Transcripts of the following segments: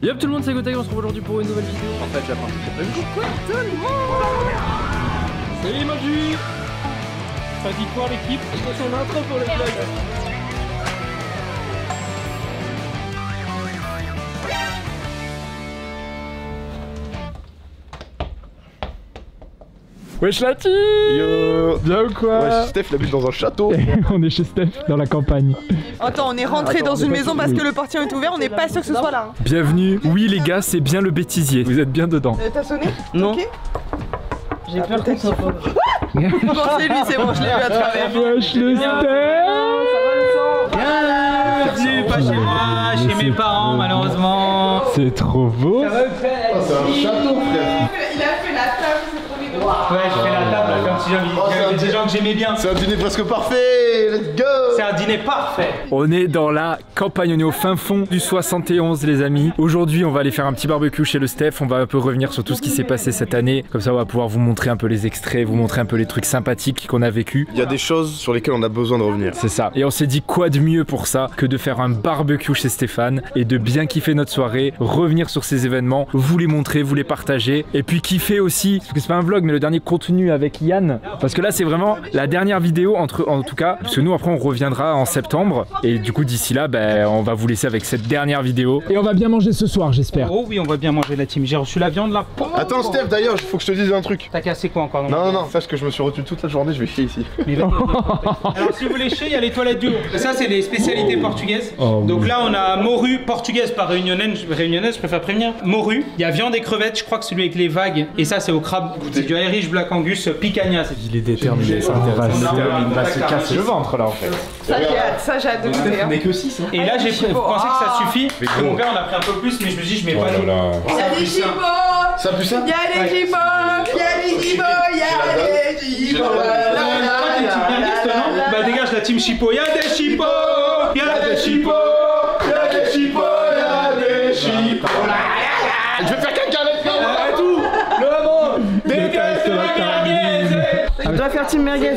Yop tout le monde, c'est Gotag, on se retrouve aujourd'hui pour une nouvelle vidéo. En fait, j'apprends. Coucou tout le monde. Salut Maju. T'as dit quoi l'équipe? C'est son intro pour le vlog. Wesh la team. Yo. Bien ou quoi? Ouais, Steph il habite dans un château. On est chez Steph, dans la campagne. Attends, on est rentré dans une maison parce que le portillon est ouvert, on n'est pas sûr que ce soit là. Bienvenue. Oui les gars, c'est bien le bêtisier. Vous êtes bien dedans. T'as sonné? Non. Okay. J'ai peur qu'on soit pas. Bon, c'est lui, c'est bon, je l'ai vu à travers. Wesh le Steph. Bienvenue, pas chez moi, chez mes parents malheureusement. C'est trop beau. Oh, c'est un château, frère. Il a fait la table, c'est trop mignon. Ouais, je fais la table comme si j'avais des gens que j'aimais bien. C'est un dîner presque parfait. Let's go. C'est un dîner parfait. On est dans la campagne, on est au fin fond du 71 les amis. Aujourd'hui on va aller faire un petit barbecue chez le Steph, on va un peu revenir sur tout ce qui s'est passé cette année. Comme ça on va pouvoir vous montrer un peu les extraits, vous montrer un peu les trucs sympathiques qu'on a vécu. Il y a des choses sur lesquelles on a besoin de revenir. C'est ça. Et on s'est dit quoi de mieux pour ça que de faire un barbecue chez Stéphane et de bien kiffer notre soirée, revenir sur ces événements, vous les montrer, vous les partager et puis kiffer aussi, parce que c'est pas un vlog mais le dernier contenu avec Yann, parce que là c'est vraiment la dernière vidéo en tout cas, parce que nous après on reviendra en septembre et du coup d'ici là ben, on va vous laisser avec cette dernière vidéo et on va bien manger ce soir j'espère. Oh oui, on va bien manger la team. J'ai reçu la viande là. Attends Steph, d'ailleurs, il faut que je te dise un truc. T'as cassé quoi encore? Non, sache que je me suis retenu toute la journée, je vais chier ici. Mais alors si vous voulez chier, il y a les toilettes du haut. Ça c'est les spécialités portugaises. Oh, donc là on a morue portugaise par réunionnaise, je préfère prévenir. Morue, il y a viande et crevettes, je crois que celui avec les vagues. Et ça c'est au crabe. C'est du Irish Black Angus picanha. Il est déterminé, ça intéresse. Il va se casser le ventre là en fait. Ça j'ai hâte de goûter. On est que 6 hein. Et là j'ai pensé que ça suffit. Mon père on a pris un peu plus mais je me dis je mets pas Il y a des gibots. Ça pue ça? Il y a des gibots. Il y a des gibots. Il y a des gibots. Bah dégage la team Chipo. Y'a des chipots. Y'a des chipots. Y'a des chipots. Y'a des chipots. Je vais faire caca avec toi. Tout le monde dégage de la merguez. Je dois faire team merguez.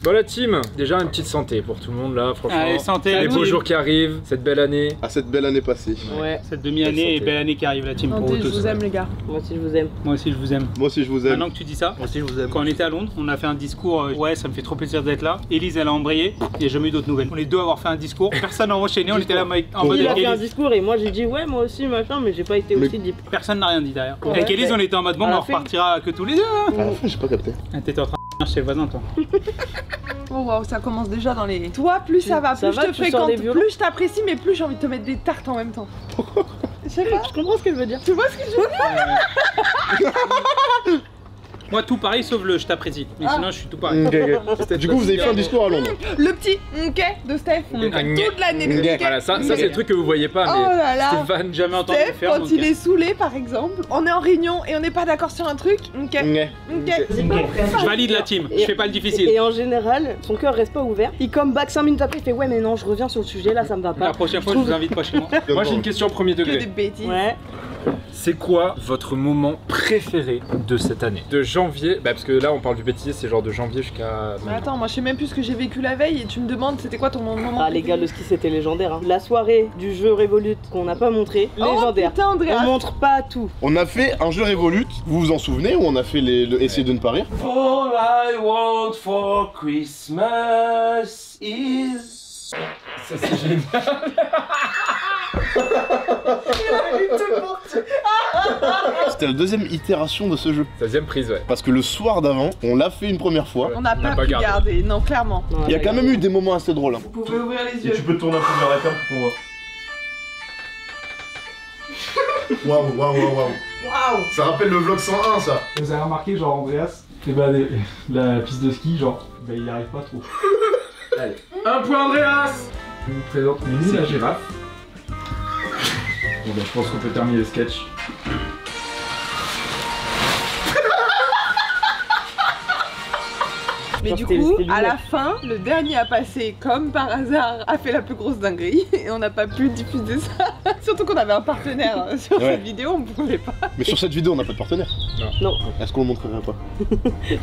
Bon la team, déjà une petite santé pour tout le monde là franchement. Allez, santé, les beaux team. jours qui arrivent, cette belle année. À cette belle année passée. Ouais, cette demi-année et belle année qui arrive la team pour vous Je tous. vous aime les gars. Moi aussi je vous aime. Moi aussi je vous aime. Moi aussi je vous aime. Maintenant que tu dis ça, Moi aussi je vous aime. quand on était à Londres, on a fait un discours, ouais ça me fait trop plaisir d'être là. Élise elle a embrayé, il n'y a jamais eu d'autres nouvelles. On est deux à avoir fait un discours, personne n'a enchaîné, on était là en mode Il a avec fait un Élise. discours et moi j'ai dit ouais moi aussi machin mais j'ai pas été aussi deep. Personne n'a rien dit derrière. Ouais, Avec Élise on était en mode bon à on la fin. repartira que tous les deux. Hein. À la fin j'ai pas capté. Ah, t'étais en train de chez le voisin toi. Oh waouh, ça commence déjà dans les. Toi, plus ça va, plus ça je va, te tu sors fréquente, des violons. plus je t'apprécie, mais plus j'ai envie de te mettre des tartes en même temps. Je sais pas. Je comprends ce que je veux dire. Tu vois ce que je veux dire? Moi tout pareil sauf le je t'apprécie. Mais sinon je suis tout pareil. Du coup vous avez fait un discours à Londres. Le petit ok de Steph. Toute l'année de ok. Voilà, ça c'est le truc que vous voyez pas mais Oh là là. Stéphane, Jamais entendu Steph, faire. quand donc, il est saoulé par exemple, on est en réunion et on n'est pas d'accord sur un truc, ok. Ok. Je valide la team, je fais pas le difficile. Et en général, son cœur reste pas ouvert. Il come back 5 minutes après, il fait ouais mais non je reviens sur le sujet là ça me va pas. La prochaine fois je vous invite pas chez moi. moi j'ai une question au premier Que des degré. bêtises. Ouais. C'est quoi votre moment préféré de cette année? De janvier, bah parce que là on parle du bêtisier, c'est genre de janvier jusqu'à... Mais attends, moi je sais même plus ce que j'ai vécu la veille et tu me demandes c'était quoi ton moment. Ah les gars le ski c'était légendaire hein. La soirée du jeu Revolut qu'on n'a pas montré, légendaire. Oh putain Andrea. On montre pas tout. On a fait un jeu Revolut, vous vous en souvenez, où on a fait le essayer de ne pas rire. All I want for Christmas is... Ça c'est génial. C'était la deuxième itération de ce jeu. 16e prise ouais. Parce que le soir d'avant, on l'a fait une première fois. On n'a On n'a pas pas pu gardé. garder, non clairement. Non, Il y a les quand gars. même eu des moments assez drôles. Hein. Vous pouvez ouvrir les yeux. peux te tourner un peu vers la cam pour qu'on voit. Waouh. Waouh. Ça rappelle le vlog 101 ça. Vous avez remarqué, genre Andreas, et bah, la piste de ski, genre, bah, il y arrive pas trop. Allez. Un point Andreas. Je vous présente Mimi la girafe. Bon bah je pense qu'on peut terminer le sketch. Mais du coup, à la fin, le dernier à passer, comme par hasard, a fait la plus grosse dinguerie et on n'a pas pu diffuser ça. Surtout qu'on avait un partenaire sur cette vidéo, on pouvait pas. Mais sur cette vidéo, on n'a pas de partenaire. Non. Est-ce qu'on le montrerait pas?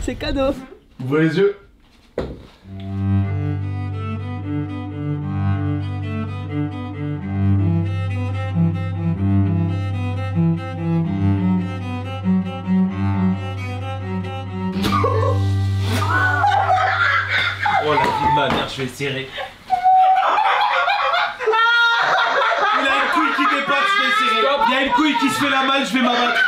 C'est cadeau. Ouvrez les yeux. je vais serrer. Il a une couille qui dépasse, je vais serrer. Il y a une couille qui se fait la malle, je vais m'abattre.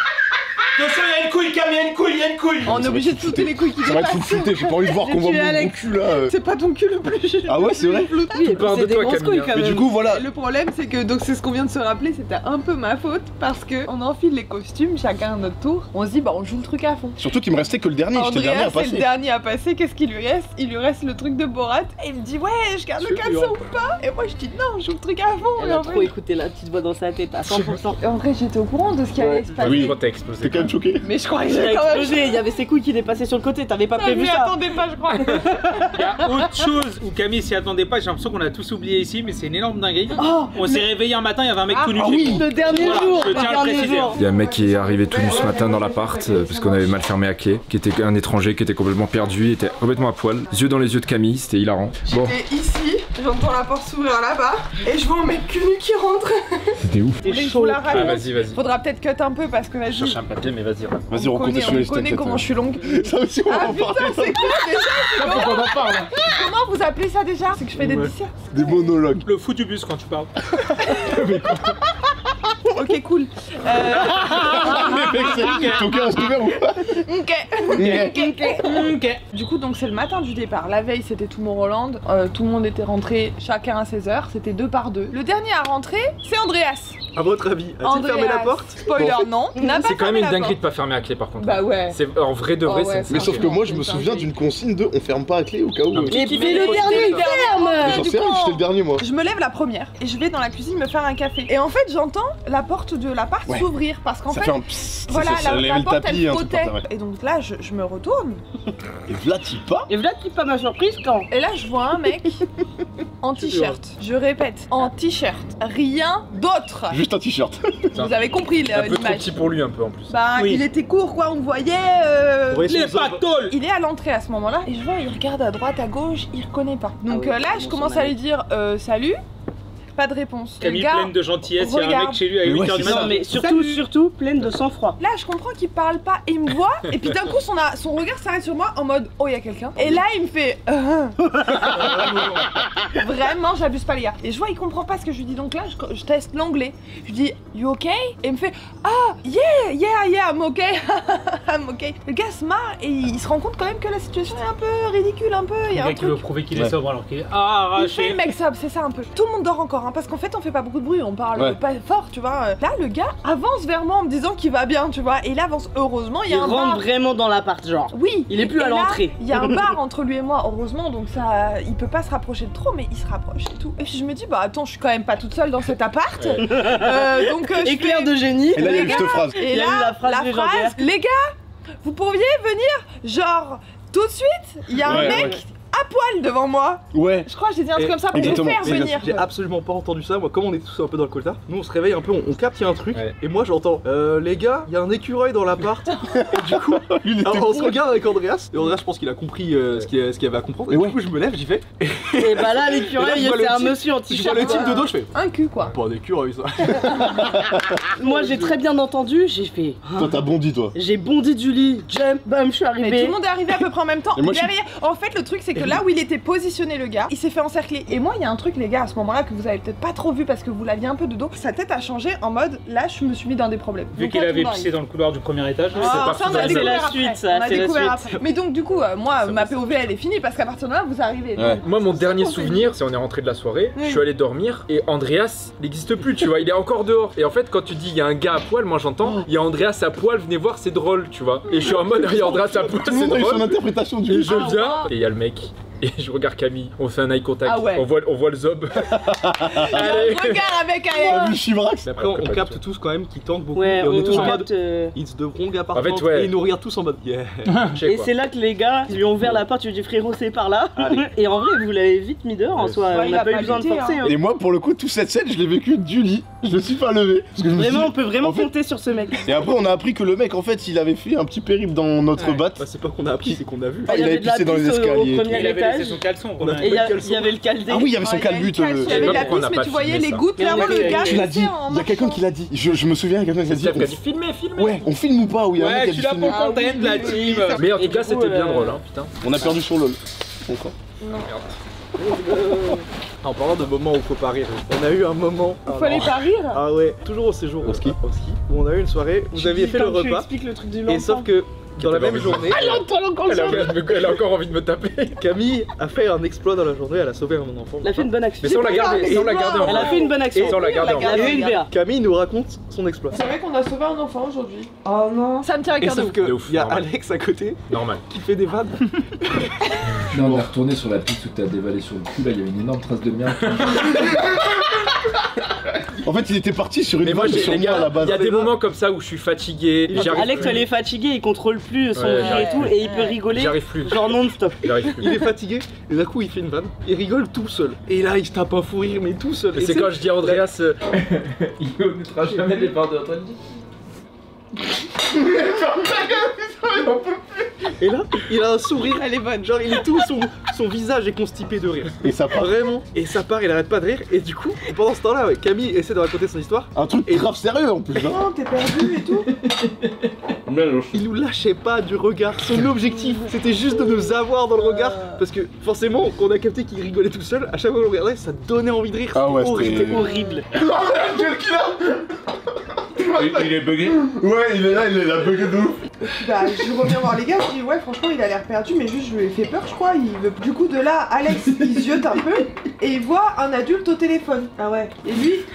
Attention, il y a une couille, Cam, il y a une couille, il y a une couille. On est obligé de flouter les couilles qui Ça va être dépassent. flouté, j'ai pas envie de voir qu'on voit mon cul là. C'est pas ton cul le plus. Ah ouais, c'est vrai. Oui, peur de c'est des toi, grosses Camille, couilles quand Mais même. du coup, voilà. Le problème c'est que donc c'est ce qu'on vient de se rappeler, c'était un peu ma faute parce que on enfile les costumes chacun à notre tour. On se dit bah on joue le truc à fond. Surtout qu'il me restait que le dernier, j'étais le dernier à Andrea c'est le passer. dernier à passer, qu'est-ce qu'il lui reste? Il lui reste le truc de Borat et il me dit ouais je garde le caleçon ou pas? Et moi je dis non je joue le truc à fond. Elle Et a en trop vrai, écouté la petite voix dans sa tête à 100%. en vrai j'étais au courant de ce qui allait se passer. Oui. Quand t'as explosé. T'es quand même choqué. Mais je crois que Il a j'ai quand même. explosé, il y avait ses couilles qui dépassaient sur le côté, t'avais pas Je prévu m'y ça. attendais pas je crois. Il y a autre chose où Camille s'y attendait pas, j'ai l'impression qu'on a tous oublié ici, mais c'est une énorme dinguerie. Oh, On s'est réveillé un matin, il y avait un mec tout nu. ah chez oui. nous. le dernier Voilà, jour, je le tiens à le dernier préciser. jour. Il y a un mec qui est arrivé tout nu ce matin dans l'appart parce qu'on avait mal fermé à clé, qui était un étranger, qui était complètement perdu, il était complètement à poil, yeux dans les yeux de Camille, c'était hilarant. Bon, Et ici, j'entends la porte s'ouvrir là-bas et je vois un mec cul nu qui rentre. c'était ouf. C'était Mais je chaud. vous la Ah, raconte. vas-y. Faudra peut-être cut un peu parce que vas-y. Cherche un papier, mais vas-y. Vas-y, On racontez sur les connaît comment je suis longue. Ça aussi, on va Ah en putain, parler. c'est quoi déjà? Faut qu'on en parle. Comment vous appelez ça déjà? C'est que je fais des disserts. Des monologues. Le fou du bus quand tu parles. Ok, cool. Mais mec, ton cœur reste ouvert ou pas? Ok. Du coup, donc c'est le matin du départ. La veille, c'était Tomorrowland. Tout le monde était rentré chacun à 16h. C'était 2 par 2. Le dernier à rentrer, c'est Andreas. À votre avis, a-t-il fermé la porte? Spoiler, non. N'a pas C'est quand même fermé une la dinguerie de porte. pas fermer à clé par contre. Bah ouais. C'est en vrai de vrai, Oh ouais, c'est Mais sauf que moi, je me C'est souviens dingue. d'une consigne de on ferme pas à clé au cas où. Non, Mais Qui fais le met dernier, les il ferme. J'en du sais rien, coup, j'étais le dernier moi. Je me lève la première et je vais dans la cuisine me faire un café. Et en fait, j'entends la porte de l'appart Ouais. s'ouvrir parce qu'en Ça fait, fait un psst, voilà, ça la lève le porte tapis, elle un truc frottait. par terre. Et donc là, je me retourne Et Vlad, il pas. Et voilà qui pas ma surprise quand. et là, je vois un mec en t-shirt. Je répète, en t-shirt, rien d'autre. Juste un t-shirt. Vous avez compris un peu trop l'image. petit pour lui un peu en plus. Bah, Oui. il était court quoi, on voyait. Ouais, Les son zob. pactoles. Il est à l'entrée à ce moment-là et je vois, il regarde à droite, à gauche, il reconnaît pas. Donc Ah oui, là, je comment commence s'en à lui dire salut. Pas de réponse. Et Camille le gars, pleine de gentillesse, il y a un regarde. mec chez lui à Mais ouais, 8h du c'est matin. Non mais surtout pleine de sang-froid. Là, je comprends qu'il parle pas, il me voit, et puis d'un coup, son regard s'arrête sur moi en mode oh, il y a quelqu'un. Et là, il me fait Vraiment, j'abuse pas, les gars. Et je vois, il comprend pas ce que je lui dis, donc là, je teste l'anglais. Je lui dis you okay? Et il me fait ah, yeah, I'm okay. I'm okay. Le gars se marre et il se rend compte quand même que la situation est un peu ridicule, un peu. Il y Le a un gars qui veut truc. prouver qu'il est Ouais. sobre alors qu'il est Il fait arraché. le mec sobre, c'est ça un peu. Tout le monde dort encore, hein, parce qu'en fait on fait pas beaucoup de bruit, on parle Ouais. pas fort, tu vois. Là, le gars avance vers moi en me disant qu'il va bien, tu vois. Et il avance, heureusement, il y Il a un rentre bar. vraiment dans l'appart genre. Oui, Il est plus et à là, l'entrée. Il y a un bar entre lui et moi, heureusement, donc ça, il peut pas se rapprocher de trop, mais il se rapproche et tout. Et puis je me dis, bah attends, je suis quand même pas toute seule dans cet appart. Donc je Éclair fais- de génie. Et là, il y a Les juste gars, phrase. Et Il y a là, eu la phrase légendaire. les gars, vous pourriez venir, genre, tout de suite, il y a un Ouais, mec à poil devant moi. Ouais. Je crois que j'ai dit un truc Et- comme ça pour vous exactement, faire exactement. venir. J'ai absolument pas entendu ça. Moi, comme on est tous un peu dans le coltard, nous on se réveille un peu, on capte qu'il y a un truc. Ouais. Et moi j'entends les gars, il y a un écureuil dans l'appart. Et du coup, Il était alors, on se fou. regarde avec Andreas. Et Andreas, je pense qu'il a compris ce qu'il avait à comprendre. Et Ouais. du coup, je me lève, j'y vais. Et bah là l'écureuil Et là, je vois c'est le un type- monsieur en Je vois t-shirt. le type de dos, je fais Un cul, quoi. pas un écureuil ça. Moi j'ai très bien entendu, j'ai fait. Toi, t'as bondi, toi. J'ai bondi du lit, jump, bam, je suis Mais tout arrivé. le monde est arrivé à peu près en même temps. Et moi, je suis- Derrière, en fait, le truc, c'est que là où il était positionné, le gars, il s'est fait encercler. Et moi, il y a un truc, les gars, à ce moment-là, que vous avez peut-être pas trop vu parce que vous l'aviez un peu de dos. Sa tête a changé en mode, là, je me suis mis dans des problèmes. Vu Donc qu'il là, avait tout le monde pissé dans le couloir du premier étage. Ah, C'est ça, parti on a dans le- découvert C'est la après. suite, ça, On a c'est la découvert suite. après. Mais donc, du coup, moi, ma POV, elle est finie parce qu'à partir de là, vous arrivez. Ouais. Moi, mon dernier trop souvenir, c'est on est rentré de la soirée, Oui. je suis allé dormir et Andreas n'existe plus, tu vois, il est encore dehors. Et en fait, quand tu dis il y a un gars à poil, moi j'entends il y a Andreas à poil, venez voir, c'est drôle, tu vois. Et je suis en mode il y a Andreas à poil, Tout le c'est monde a eu son drôle. interprétation du Et je Ah, viens, wow. et il y a le mec. Et je regarde Camille, on fait un eye contact, Ah ouais. on voit le zob. Allez. Regarde avec T'as un. vu Chivrax? Mais après, on capte tous quand même qu'ils tankent beaucoup. Ouais, et on est tous en mode. capte. Ils se devront gars En fait, ouais. Et ils nous regardent tous en mode yeah. Je sais Et quoi. c'est là que les gars, ils lui ont ouvert la porte, ils lui ont dit frérot c'est par là. Et en vrai vous l'avez vite mis dehors en Ouais. soi, Ouais, on il n'a a pas eu pas besoin de lutté, forcer. hein. hein. Et moi, pour le coup, toute cette scène, je l'ai vécu du lit. Je me suis pas levé. Parce que je me suis Vraiment on dit- peut vraiment en fait- compter sur ce mec. Et après, on a appris que le mec, en fait, il avait fait un petit périple dans notre Ouais. batte. Bah, c'est pas qu'on a appris, c'est qu'on a vu. Ah, il avait de la pissé dans les pisse au escaliers et premier Il avait étage. laissé son caleçon. On a- Romain. Et il y caleçon. avait le caldé. Ah oui, il y avait son Ouais, il y a calbut. une calce, il y avait sais de pas la pourquoi on pisse, n'a mais pas tu voyais filmé les ça. gouttes, Mais clairement, oui, le gars. Tu l'as dit. pissait en Il y a quelqu'un marchant. qui l'a dit. Je me souviens, il y a quelqu'un qui a dit. Steph qui a dit filmez. Ouais, on filme ou pas? Oui, il y a un mec Ouais, qui a je dit suis là pour filmer. le content de la team. Mais en Et tout cas, du coup, c'était bien drôle, hein, putain. On a perdu sur LOL. Encore. Non. En parlant de moments où faut pas rire, on a eu un moment. Il fallait pas rire. Ah ouais, toujours au séjour au ski, où on a eu une soirée, vous aviez fait le Tu repas, expliques le truc du et longtemps. sauf que dans la même journée, Elle a encore envie de me taper. Camille a fait un exploit dans la journée, elle a sauvé un enfant. Elle a fait une bonne action. Mais ça on l'a gardé, ça on l'a gardé en Elle a vrai. fait une bonne action. Ça on l'a gardé en Elle a vrai. fait une BA. Camille nous raconte son exploit. C'est vrai qu'on a sauvé un enfant aujourd'hui. Oh non. Ça me tient à Et cœur de sauf ouf. que De ouf, il y a normal. Alex à côté Normal. qui fait des vannes. Là, on est retourné sur la piste où t'as dévalé sur le cul. Là, il y avait une énorme trace de merde. En fait, il était parti sur une Mais moi, vanne sur les moi à la gars, base. il y a des moments comme ça où je suis fatigué. j'arrive Alex, plus. elle est fatiguée, il contrôle plus son Ouais, rire et tout, et il peut rigoler J'arrive plus. genre non-stop. J'arrive plus. Il est fatigué, et d'un coup il fait une vanne, il rigole tout seul. Et là il se tape un fou rire, mais tout seul. Et c'est quand je dis à Andreas, Il ne mettra jamais les parts de Antoine. Et là, il a un sourire, Elle est bonne. genre il est tout, son visage est constipé de rire. Et ça part. Vraiment, et ça part, il arrête pas de rire, et du coup, pendant ce temps-là, ouais, Camille essaie de raconter son histoire, Un truc grave sérieux en plus. Hein. Non, t'es perdu et tout. il nous lâchait pas du regard. Son objectif, c'était juste de nous avoir dans le regard, parce que forcément, quand on a capté qu'il rigolait tout seul, à chaque fois qu'on le regardait, ça donnait envie de rire. Ah ouais, C'était c'était horrible. Il est bugué. Ouais, il est là, il a bugué de ouf. Bah, je reviens voir les gars, je dis ouais, franchement, il a l'air perdu, mais juste je lui ai fait peur, je crois. Il veut... Du coup, de là, Alex, il se ziote un peu et il voit un adulte au téléphone. Ah ouais.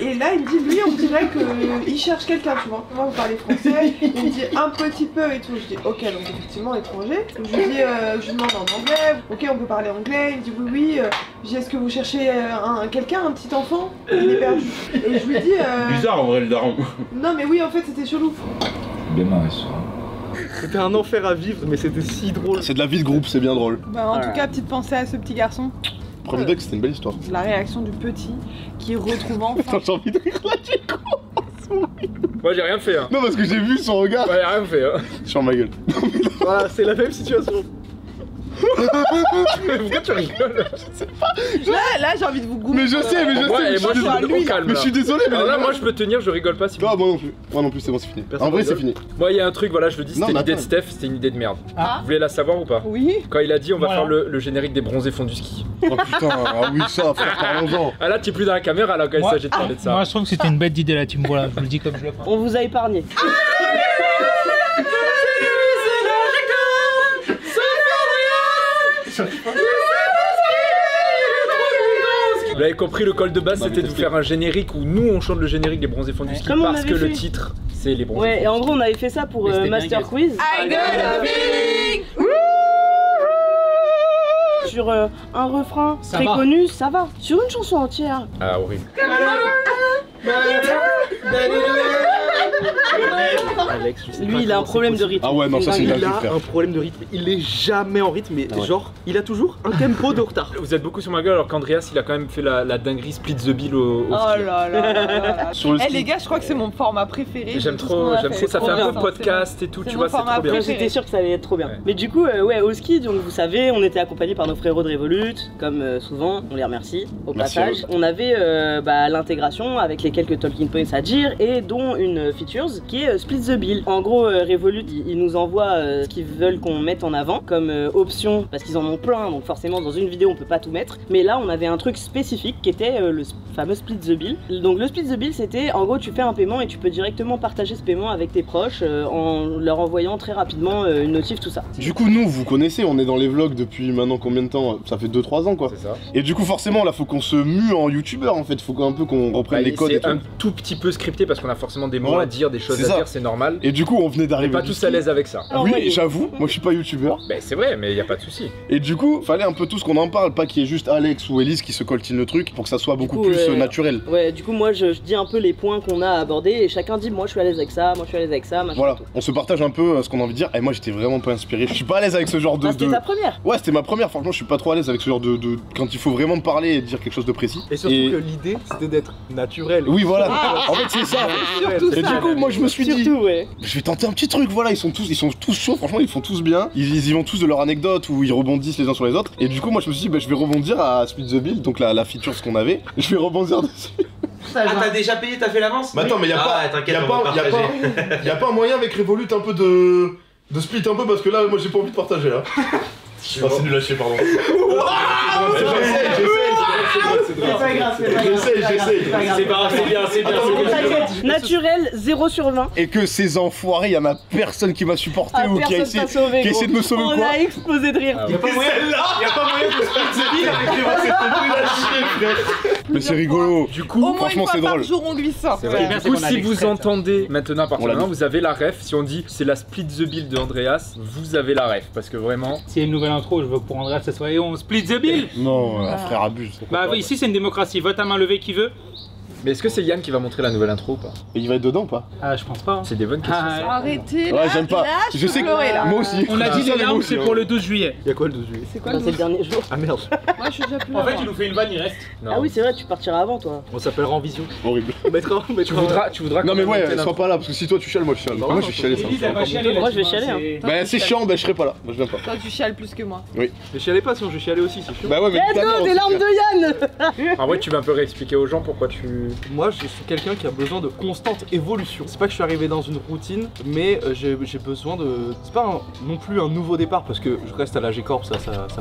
Et là, il me dit, lui, on dirait qu'il cherche quelqu'un, tu vois. Moi, vous parlez français, il me dit un petit peu et tout. Je dis, ok, donc effectivement, étranger. Donc, je lui demande en anglais, ok, on peut parler anglais. Il me dit, oui, oui. Je dis, est-ce que vous cherchez quelqu'un, un petit enfant? Il est perdu. Et je lui dis, Bizarre en vrai le daron. non, mais oui, en fait, c'était chelou. Bien marré ça. C'était un enfer à vivre, mais c'était si drôle. C'est de la vie de groupe, c'est bien drôle. Bah, en tout cas, petite pensée à ce petit garçon. Premier deck, c'était une belle histoire. La réaction du petit qui retrouve enfin. Attends, j'ai envie de rire là, du coup. moi j'ai rien fait. Hein. Non, parce que j'ai vu son regard Ouais, j'ai rien fait. Hein. sur ma gueule. Voilà, c'est la même situation. Pourquoi tu rigoles? Là, j'ai envie de vous goûter. Mais je sais, mais je sais. Ouais, et moi je suis suis désolé. au calme. Mais je suis désolé, mais Alors là, moi je peux tenir, je rigole pas si vous. Non, moi non plus. Moi non plus, c'est bon, c'est fini. Personne En vrai, rigole. c'est fini. Moi, il y a un truc, voilà, je le dis, Non, c'était mais l'idée de attends. Steph, c'était une idée de merde. Ah. Vous voulez la savoir ou pas? Oui. Quand il a dit on va Voilà. faire le générique des bronzés fonds du ski. Oh putain, ah oui, ça, frère, parlons-en. Ah là, tu es plus dans la caméra là quand il Moi- s'agit de parler de ça. Moi je trouve que c'était une bête d'idée là, tu me vois là, je vous le dis comme je le pense. On vous a épargné. Vous avez compris, le call de base c'était de vous faire un générique où nous on chante le générique des bronzés fonds du ski Comme on parce avait que le fait. titre c'est les bronzés. Ouais, et en gros, on avait fait ça pour Mais c'était Master bien, Quiz. I got a feeling. Sur un refrain Ça très va. connu, ça va. Sur une chanson entière. Ah horrible. Alex, je sais pas Lui, il a un comment problème c'est de possible. rythme. Ah ouais, non, ça c'est une Il dinguerie, a frère. un problème de rythme, il est jamais en rythme, mais ouais. genre, il a toujours un tempo de retard. Vous êtes beaucoup sur ma gueule alors qu'Andreas il a quand même fait la dinguerie split the bill au Oh ski. là là là là. Sur le Eh ski. les gars, je crois que c'est mon format préféré. J'aime de tout ce trop, qu'on a j'aime fait. trop, ça C'est fait un trop peu bien. podcast et tout, C'est tu mon vois, c'est format trop bien. Après, préféré. j'étais sûr que ça allait être trop bien. Ouais. Mais du coup, ouais, au ski, donc vous savez, on était accompagnés par nos frérots de Revolut, comme souvent, on les remercie au Merci à passage. On avait l'intégration avec les quelques talking points à dire et dont une features qui est Split the Bill. En gros, Revolut, ils nous envoient ce qu'ils veulent qu'on mette en avant comme option, parce qu'ils en ont plein, donc forcément dans une vidéo on peut pas tout mettre. Mais là, on avait un truc spécifique qui était le fameux Split the Bill. Donc le Split the Bill, c'était en gros, tu fais un paiement et tu peux directement partager ce paiement avec tes proches en leur envoyant très rapidement une notif, tout ça. Du coup, nous, vous connaissez, on est dans les vlogs depuis maintenant combien de temps? Ça fait 2-3 ans quoi. C'est ça. Et du coup, forcément, là, faut qu'on se mue en youtubeur en fait. Faut un peu qu'on reprenne les codes et C'est tout. un tout petit peu scripté parce qu'on a forcément des mots Voilà. à dire, des choses C'est à ça. dire, c'est normal. Et du coup, on venait On n'est d'arriver. pas du tous ski. à l'aise avec ça. Alors, moi, Oui, j'avoue, moi je suis pas youtubeur. Ben c'est vrai, mais y a pas de souci. Et du coup, fallait un peu tous qu'on en parle, pas qu'il y ait juste Alex ou Elise qui se coltine le truc pour que ça soit beaucoup coup, plus naturel. Ouais, du coup, moi je dis un peu les points qu'on a abordés et chacun dit moi je suis à l'aise avec ça, moi je suis à l'aise avec ça, machin. Voilà, tout. on se partage un peu ce qu'on a envie de dire. Et moi j'étais vraiment pas inspiré. Je suis pas à l'aise avec ce genre de. Ah, c'était ta première. Ouais, c'était ma première. Franchement, je suis pas trop à l'aise avec ce genre de. Quand il faut vraiment parler et dire quelque chose de précis. Et surtout que l'idée, c'était d'être naturel. Oui, voilà. Ah. En fait, c'est ça. Surtout Et ça. du coup, moi je me suis dit, Surtout, ouais. je vais tenter un petit truc. Voilà, ils sont tous chauds. Franchement, ils font tous bien. Ils y vont tous de leur anecdote où ils rebondissent les uns sur les autres. Et du coup, moi je me suis dit, bah, je vais rebondir à Split the Bill, donc la feature ce qu'on avait. Je vais rebondir dessus. Ah, t'as déjà payé, t'as fait l'avance? Mais attends, mais y a pas, t'inquiète, y a on va pas, y a partager. pas, y a pas un moyen avec Revolut un peu de split un peu parce que là, moi j'ai pas envie de partager là. Ah, c'est nul à chier, pardon. J'essaie. Naturel, 0 sur 20. Et que ces enfoirés, y'en a personne qui m'a supporté ou qui a essayé de me sauver ou On quoi. a explosé de rire. Y'a pas moyen de split the bill avec les Mais c'est rigolo. Du Au coup, moins franchement, une fois c'est par drôle. jour, on lui sort. c'est vrai. bien, Du c'est coup, qu'on a si l'extrait, vous ça. entendez maintenant à partir On de l'a maintenant, mis. vous avez la ref. Si on dit c'est la split the bill de Andreas, vous avez la ref parce que vraiment. S'il y a une nouvelle intro, je veux que pour Andreas ça soit et on split the bill. Non, frère abuse. Bah ici c'est une démocratie, vote à main levée qui veut. Mais est-ce que c'est Yann qui va montrer la nouvelle intro ou pas? Et il va être dedans ou pas? Ah je pense pas. C'est des bonnes questions. Ah, Arrêtez Ouais, là, j'aime pas. là, Je sais que pleurer, là. moi aussi. On a dit Ça, les mais moi larmes aussi, c'est hein. pour le 12 juillet. Y'a quoi le 12 juillet? C'est quoi Bah, le c'est le 12? dernier jour. Ah merde. Moi, je suis déjà plus En fait tu nous fais une vanne, il reste. Non. Ah oui, c'est vrai, tu partiras avant toi. On s'appellera en vision. Horrible. On mettra. Tu voudras Non qu'on mais mette ouais, l'intro. sois pas là parce que si toi tu chiales, moi je chiale. Moi je vais chialer ça. Elise elle va chialer. Moi, je vais là-dessus, chialer, hein, c'est- Bah c'est chiant, bah je serai pas là. Moi je viens pas. Toi, tu chiales plus que moi. Mais chialez pas, sinon je vais chialer aussi, c'est sûr. Bah ouais, mais Let's ta mère, go, des on larmes se de Yann. En vrai, tu vas un peu réexpliquer aux gens pourquoi tu. Moi, je suis quelqu'un qui a besoin de constante évolution. C'est pas que je suis arrivé dans une routine, mais j'ai besoin de. C'est pas non plus un nouveau départ parce que je reste à la G-Corp, ça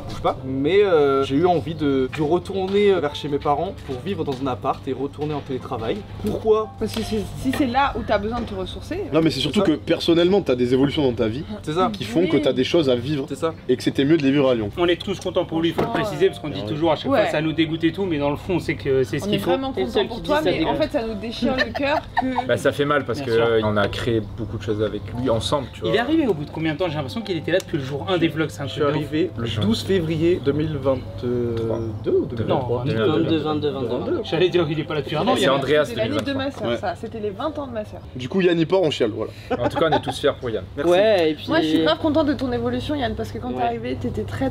bouge pas. Mais j'ai eu envie de retourner vers chez mes parents pour vivre dans un appart et retourner en télétravail. Pourquoi? Parce que si c'est là où t'as besoin de te ressourcer. Non mais c'est surtout que personnellement t'as des évolutions dans ta vie C'est ça. qui font que t'as des choses à vivre C'est ça. et que c'était mieux de les vivre à Lyon. On est tous contents pour lui, il faut le préciser parce qu'on dit toujours à chaque fois Ouais. ça nous dégoûte et tout, mais dans le fond on sait que c'est ce On est qu'il faut. vraiment Et le content seul pour qui toi, dit ça mais en dégoûte. fait, ça nous déchire le cœur que. Bah ça fait mal parce Bien que sûr. on a créé beaucoup de choses avec lui ensemble, tu vois. Il est arrivé au bout de combien de temps? J'ai l'impression qu'il était là depuis le jour 1 des vlogs, c'est un Je suis truc de ouf. arrivé le 12 février 2022 ou 2023 22. J'allais dire qu'il est pas là depuis un an. C'est Andreas C'était l'année de 2023. ma soeur, Ouais. ça. C'était les 20 ans de ma soeur. Du coup Yann y part, on chiale, voilà. En tout cas, on est tous fiers pour Yann. Merci. Ouais, et puis. Moi, je suis grave contente de ton évolution, Yann, parce que quand Ouais. t'es arrivé, t'étais très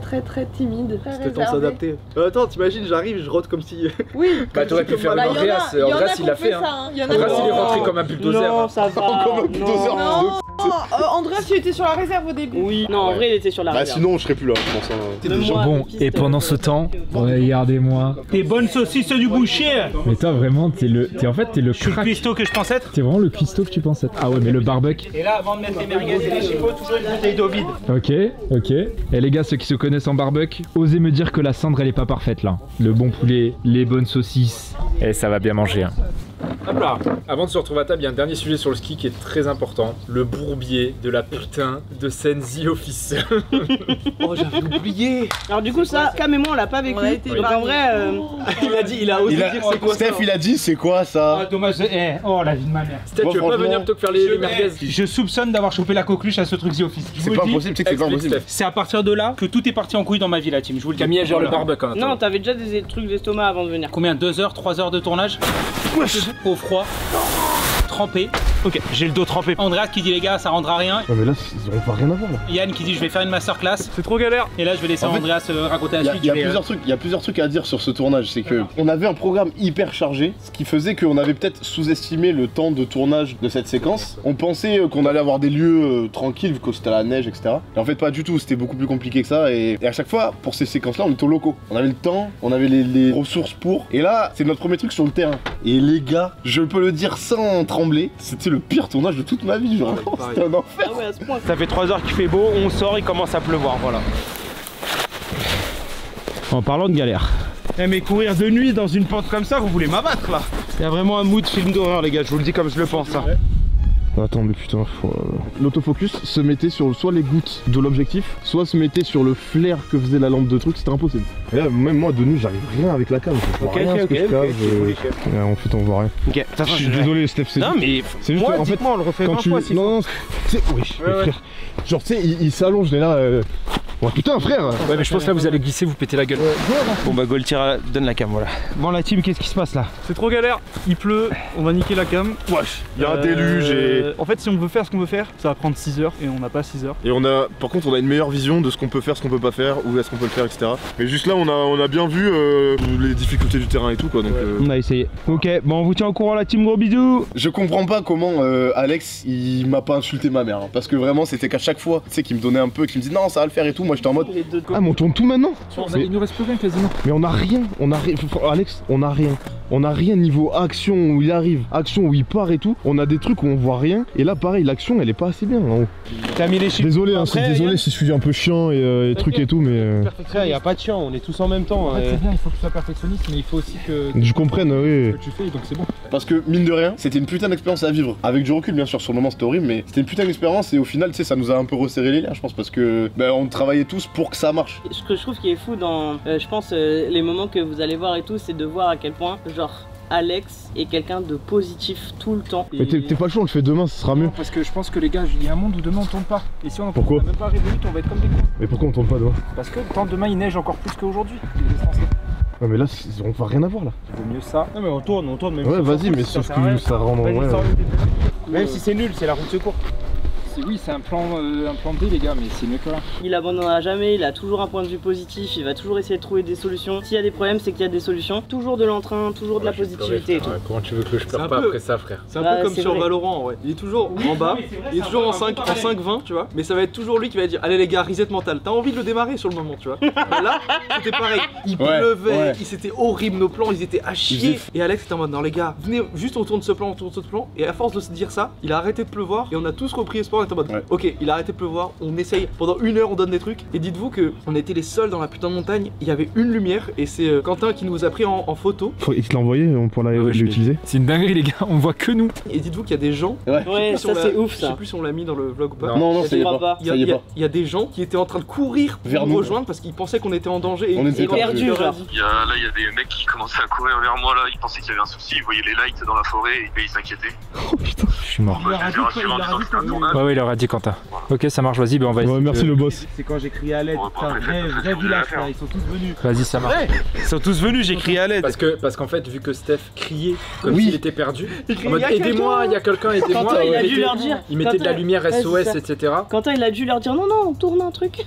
timide, très C'était temps de réservé. s'adapter. Attends, t'imagines, j'arrive, je rote comme si. Oui. Bah t'aurais pu faire Bah, une y en a- Andreas, y en a Andreas qui il l'a ont fait. ça, hein. Y en a Andreas qui il est ont- rentré comme un bulldozer. Non, hein. ça va. Comme un bulldozer. Non, Andreas, tu étais sur la réserve au début. Oui, non, en vrai, il était sur la Bah réserve. sinon je serais plus là, je pense. hein. Même moi, Bon, le piste, et pendant ce temps, regardez-moi. Des bonnes saucisses du boucher. Mais toi vraiment, t'es le Je suis le crack. cuistot que je pense être. T'es vraiment le cuistot que tu penses être. Ah ouais, mais le barbecue. Et là, avant de mettre les merguez et les chipots, toujours une bouteille d'eau vide. Ok. Et les gars, ceux qui se connaissent en barbecue, osez me dire que la cendre elle est pas parfaite là. Le bon poulet, les bonnes saucisses. Et ça va bien manger. Hein. Hop là. Avant de se retrouver à table, il y a un dernier sujet sur le ski qui est très important. Le bourbier de la putain de scène The Office. Oh, j'avais oublié. Alors, du coup, ça, Cam et moi, on l'a pas vécu. On a été Donc, en épargnés. vrai, Il a osé Il a- dire c'est quoi Steph ça. il a dit c'est quoi Ah, ça? dommage. Oh, la vie de ma mère. Steph, Moi, tu veux pas franchement, venir plutôt que faire les merguez? Je soupçonne d'avoir chopé la coqueluche à ce truc The Office. Je vous C'est le pas dis. impossible, tu sais que c'est pas Explique, impossible. Steph. C'est à partir de là que tout est parti en couille dans ma vie, la team. Je vous le dis. Camille gère le Voilà. barbecue en attendant. non, t'avais déjà des trucs d'estomac avant de venir. Combien? 2 heures, 3 heures de tournage? Au froid. Trempé. Ok, j'ai le dos trempé. Andreas qui dit les gars, ça rendra rien. Non mais là on va rien avoir là. Yann qui dit je vais faire une masterclass. C'est trop galère. Et là je vais laisser En fait, Andreas raconter la Il y a, suite. il y a Je vais, plusieurs trucs à dire sur ce tournage. C'est que on avait un programme hyper chargé, ce qui faisait qu'on avait peut-être sous-estimé le temps de tournage de cette séquence. On pensait qu'on allait avoir des lieux tranquilles vu que c'était la neige, etc. Et en fait pas du tout, c'était beaucoup plus compliqué que ça. Et à chaque fois, pour ces séquences-là, on était au locaux. On avait le temps, on avait les ressources pour. Et là, c'est notre premier truc sur le terrain. Et les gars, je peux le dire sans trembler, c'était le pire tournage de toute ma vie. Genre, c'était un enfer. Ah ouais, à ce point. Ça fait 3 heures qu'il fait beau, on sort, il commence à pleuvoir, voilà. En parlant de galère. Eh mais courir de nuit dans une pente comme ça, vous voulez m'abattre là. Il y a vraiment un mood film d'horreur les gars, je vous le dis comme je le pense. Hein. Attends mais putain, l'autofocus se mettait sur soit les gouttes de l'objectif, soit se mettait sur le flair que faisait la lampe de truc, c'était impossible. Et là même moi de nuit j'arrive rien avec la cam, je vois rien à ce que je cave, en fait on voit rien. Ok, ça Je suis désolé Steph, c'est Non mais c'est juste moi, que, en fait dites-moi, on le refait quand 20 tu... fois si Non, tu sais, oui, frère. Genre tu sais, il s'allonge, il est là... Ouais putain frère. Ouais, mais je pense que là vous allez glisser, vous pétez la gueule. Bon bah Gaultier donne la cam, voilà. Bon la team, qu'est-ce qui se passe là? C'est trop galère. Il pleut, on va niquer la cam. Wesh, il y a un déluge et... En fait, si on veut faire ce qu'on veut faire, ça va prendre 6 heures et on n'a pas 6 heures. Et on a, par contre on a une meilleure vision de ce qu'on peut faire, ce qu'on peut pas faire, où est-ce qu'on peut le faire, etc. Mais juste là on a bien vu les difficultés du terrain et tout quoi, donc... On a essayé. Ok, bon on vous tient au courant la team, gros bisous. Je comprends pas comment Alex il m'a pas insulté ma mère, hein, parce que vraiment c'était qu'à chaque fois, tu sais, qu'il me donnait un peu, qu'il me dit non ça va le faire et tout, moi j'étais en mode... Les deux Ah mais on tourne tout maintenant mais, Il nous reste plus rien quasiment. mais on a rien, Alex, on a rien. On a rien niveau action où il arrive, action où il part et tout. On a des trucs où on voit rien. Et là, pareil, l'action elle est pas assez bien en haut. T'as mis les chiffres. Désolé, hein, désolé si je suis un peu chiant et trucs et tout, mais. Frère, y a pas de chiant, on est tous en même temps. En fait, c'est bien, il faut que tu sois perfectionniste, mais il faut aussi que Je comprenne, oui. tu fais, donc c'est bon. Parce que mine de rien, c'était une putain d'expérience à vivre. Avec du recul, bien sûr, sur le moment c'était horrible, mais c'était une putain d'expérience et au final, tu sais, ça nous a un peu resserré les liens, je pense, parce que on travaillait tous pour que ça marche. Ce que je trouve qui est fou dans, je pense, les moments que vous allez voir et tout, c'est de voir à quel point, genre, Alex est quelqu'un de positif tout le temps. Mais t'es pas chaud, on le fait demain, ce sera mieux. Parce que je pense que les gars, il y a un monde où demain on tourne pas. Et si on Pourquoi même pas Revolut, on va être comme des cons. Mais pourquoi on tourne pas demain? Parce que tant demain il neige encore plus qu'aujourd'hui. Ouais, mais là, on va rien avoir là. Il vaut mieux ça. Non mais on tourne même. Ouais, vas-y, mais sauf que ça rend. Ouais. Même si c'est nul, c'est la route secours. Oui, c'est un plan D les gars, mais c'est mieux que là. Il abandonnera jamais, il a toujours un point de vue positif, il va toujours essayer de trouver des solutions. S'il y a des problèmes, c'est qu'il y a des solutions. Toujours de l'entrain, toujours de la positivité et tout. Comment tu veux que je pleure pas après ça, frère? C'est un peu comme sur Valorant, ouais. Il est toujours en bas, il est toujours en 5-20, tu vois. Mais ça va être toujours lui qui va dire allez les gars, reset mental. T'as envie de le démarrer sur le moment, tu vois. Là, c'était pareil. Il pleuvait, c'était horrible, nos plans, ils étaient à chier. Et Alex était en mode non les gars, venez juste autour de ce plan, Et à force de se dire ça, il a arrêté de pleuvoir et on a tous repris espoir. On était en mode ok, il a arrêté de pleuvoir, on essaye. Pendant 1 heure, on donne des trucs. Et dites-vous que on était les seuls dans la putain de montagne. Il y avait une lumière et c'est Quentin qui nous a pris en photo. Il te l'a envoyé pour l'utiliser. C'est une dinguerie les gars, on voit que nous. Et dites-vous qu'il y a des gens. Ouais, ça c'est ouf ça. Je sais plus si on l'a mis dans le vlog ou pas. Non, ça y est pas. Il y a des gens qui étaient en train de courir vers nous rejoindre parce qu'ils pensaient qu'on était en danger. Et on était perdus, genre. Là, il y a des mecs qui commençaient à courir vers moi là. Ils pensaient qu'il y avait un souci. Ils voyaient les lights dans la forêt et ils s'inquiétaient. Oh putain, je suis mort. Ouais, il leur a dit Quentin. Ok, ça marche, vas-y, on va essayer. Ouais, merci le boss. C'est quand j'ai crié à l'aide. Vrai village, frère, ils sont tous venus. Vas-y, ça marche. Ils sont tous venus, j'ai crié à l'aide. Parce qu'en fait, vu que Steph criait comme s'il était perdu, en mode aidez-moi, il y a quelqu'un, aidez-moi. Quentin, il a dû leur dire. Il mettait de la lumière SOS, etc. Quentin, il a dû leur dire non, on tourne un truc.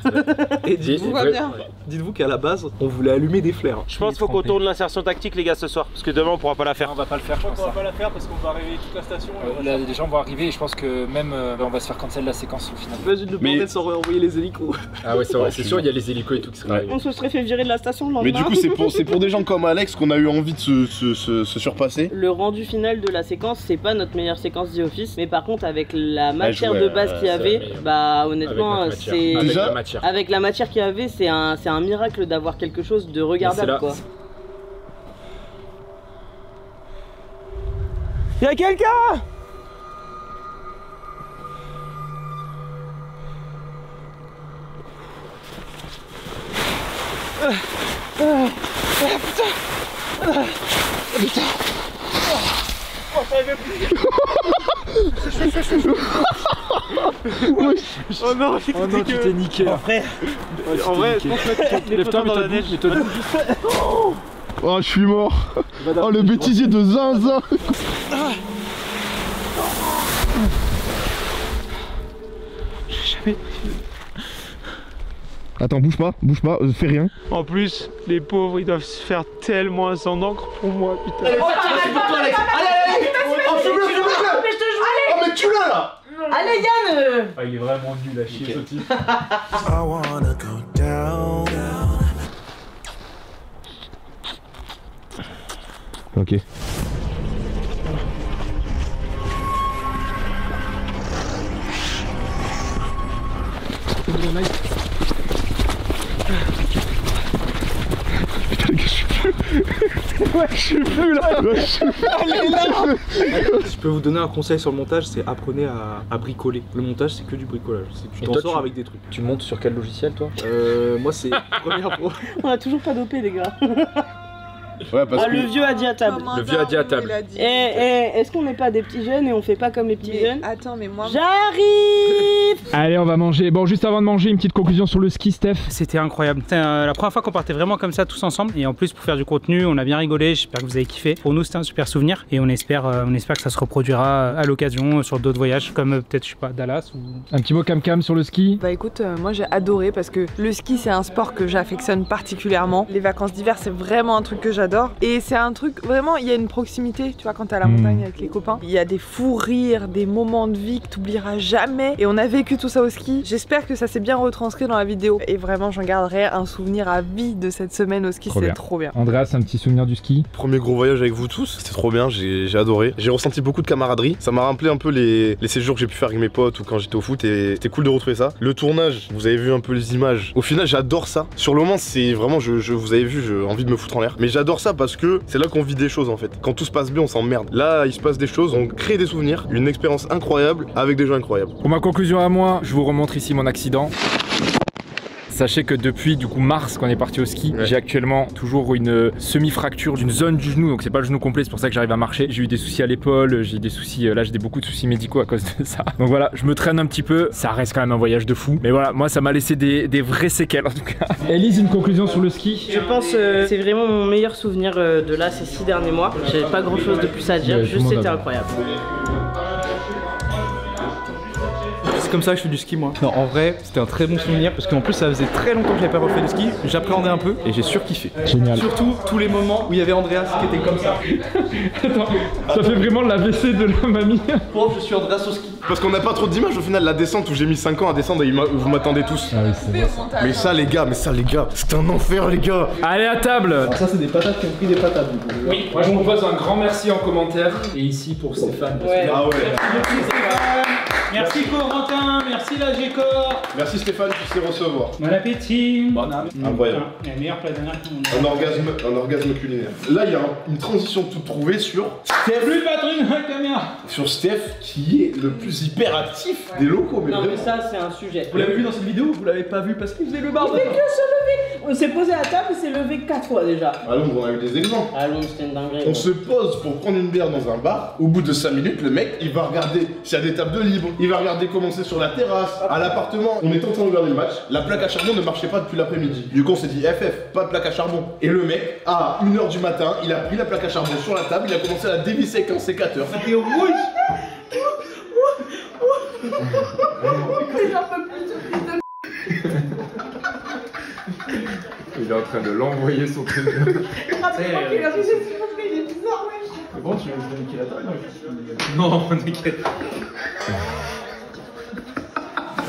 Et dites-vous qu'à la base, on voulait allumer des flares. Je pense qu'il faut qu'on tourne l'insertion tactique, les gars, ce soir. Parce que demain, on pourra pas la faire. On va pas le faire, je pense. On va pas la faire parce qu'on va réveiller toute la station. Les gens vont arriver et je pense que même on va se faire cancel la séquence au final. Imagine le bordel sans renvoyer les hélicos. Ah ouais, c'est sûr, il y a les hélicos et tout qui seraient arrivés. On se serait fait virer de la station le lendemain. Mais du coup, c'est pour des gens comme Alex qu'on a eu envie de se surpasser. Le rendu final de la séquence, c'est pas notre meilleure séquence The Office, mais par contre, avec la matière de base qu'il y avait, bah honnêtement, c'est. Déjà, avec la matière qu'il y avait, c'est un miracle d'avoir quelque chose de regardable quoi. Y'a quelqu'un? Putain. Oh, ça avait plus. Oh non, tu t'es niqué. Oh, frère. En vrai, je pense que lève-toi, dans la neige. Oh, je suis mort. Oh, le bêtisier de zinzin. Jamais. Attends, bouge pas, fais rien. En plus, les pauvres, ils doivent se faire tellement un sang d'encre pour moi, putain. Allez, oh, fume-le. Oh, mais tue-le là. Allez Yann. Ah, il est vraiment nul à chier ce type. Ok. Putain les gars, je suis plus. Ouais, je suis plus là. Je peux vous donner un conseil sur le montage, c'est apprenez à bricoler. Le montage, c'est que du bricolage. Tu t'en sors avec des trucs. Tu montes sur quel logiciel toi? Moi c'est première fois. On a toujours pas dopé les gars. Ouais, parce que... le vieux a dit à table. Le vieux a dit à table. Est-ce qu'on n'est pas des petits jeunes et on fait pas comme les petits jeunes? Attends, mais moi... J'arrive. Allez, on va manger. Bon, juste avant de manger, une petite conclusion sur le ski, Steph. C'était incroyable. C'était la première fois qu'on partait vraiment comme ça tous ensemble. Et en plus, pour faire du contenu, on a bien rigolé. J'espère que vous avez kiffé. Pour nous, c'était un super souvenir. Et on espère que ça se reproduira à l'occasion sur d'autres voyages, comme peut-être, je sais pas, Dallas ou... Un petit mot cam sur le ski. Bah écoute, moi j'ai adoré parce que le ski, c'est un sport que j'affectionne particulièrement. Les vacances d'hiver, c'est vraiment un truc que j'adore. j'adore. Et c'est un truc, vraiment, il y a une proximité, tu vois, quand t'es à la montagne avec les copains. Il y a des fous rires, des moments de vie que t'oublieras jamais. Et on a vécu tout ça au ski. J'espère que ça s'est bien retranscrit dans la vidéo. Et vraiment, j'en garderai un souvenir à vie de cette semaine au ski, c'est trop bien. Andreas, un petit souvenir du ski? Premier gros voyage avec vous tous, c'était trop bien, j'ai adoré. J'ai ressenti beaucoup de camaraderie. Ça m'a rappelé un peu les séjours que j'ai pu faire avec mes potes ou quand j'étais au foot et c'était cool de retrouver ça. Le tournage, vous avez vu un peu les images. Au final, j'adore ça. Sur le moment, c'est vraiment, vous avez vu, j'ai envie de me foutre en l'air. Mais j'adore ça parce que c'est là qu'on vit des choses en fait. Quand tout se passe bien, on s'emmerde. Là, il se passe des choses, on crée des souvenirs, une expérience incroyable avec des gens incroyables. Pour ma conclusion à moi, je vous remontre ici mon accident. Sachez que depuis du coup mars quand on est parti au ski, j'ai actuellement toujours une semi-fracture d'une zone du genou, donc c'est pas le genou complet, c'est pour ça que j'arrive à marcher. J'ai eu des soucis à l'épaule, j'ai des soucis, là j'ai beaucoup de soucis médicaux à cause de ça. Donc voilà, je me traîne un petit peu, ça reste quand même un voyage de fou. Mais voilà, moi ça m'a laissé des vraies séquelles en tout cas. Elise, une conclusion sur le ski? Je pense que c'est vraiment mon meilleur souvenir de là ces 6 derniers mois. J'avais pas grand chose de plus à dire, juste c'était incroyable. C'est comme ça que je fais du ski moi. Non, en vrai, c'était un très bon souvenir parce qu'en plus ça faisait très longtemps que j'avais pas refait de ski. J'appréhendais un peu et j'ai surkiffé. Génial. Surtout tous les moments où il y avait Andreas qui était comme ça. Attends, ça fait vraiment l'AVC de la mamie. Prof, je suis Andreas au ski. Parce qu'on n'a pas trop d'images au final, la descente où j'ai mis 5 ans à descendre et vous m'attendez tous. Ah oui, c'est vrai. Mais ça les gars, c'est un enfer les gars. Allez à table. Alors ça c'est des patates qui ont pris des patates du coup. Oui, moi je vous propose un grand merci en commentaire. Et ici pour Stéphane. Ouais. Ah ouais. Merci Corentin, merci la G-Corps. Merci Stéphane, tu sais recevoir. Bon appétit. Incroyable. La meilleure plat dernière qu'on a. Un orgasme culinaire. Là il y a une transition toute trouvée sur Plus Patrick la caméra. sur Steph qui est le plus hyperactif des locaux. Mais Non mais vraiment. ça c'est un sujet. Vous l'avez vu dans cette vidéo ou vous l'avez pas vu parce qu'il faisait le bar de... On s'est posé à table et s'est levé 4 fois déjà. Ah non, on a eu des exemples. Ah non, c'était une dinguerie. On se pose pour prendre une bière dans un bar. Au bout de 5 minutes, le mec, il va regarder s'il y a des tables de libre. Il va regarder comment c'est sur la terrasse. À l'appartement, on était en train de regarder le match. La plaque à charbon ne marchait pas depuis l'après-midi. Du coup, on s'est dit FF, pas de plaque à charbon. Et le mec, à 1 h du matin, il a pris la plaque à charbon sur la table. Il a commencé à la dévisser avec un sécateur. Et rouge. Il est en train de l'envoyer son truc. C'est bon, tu veux me niquer la table? Non, t'inquiète.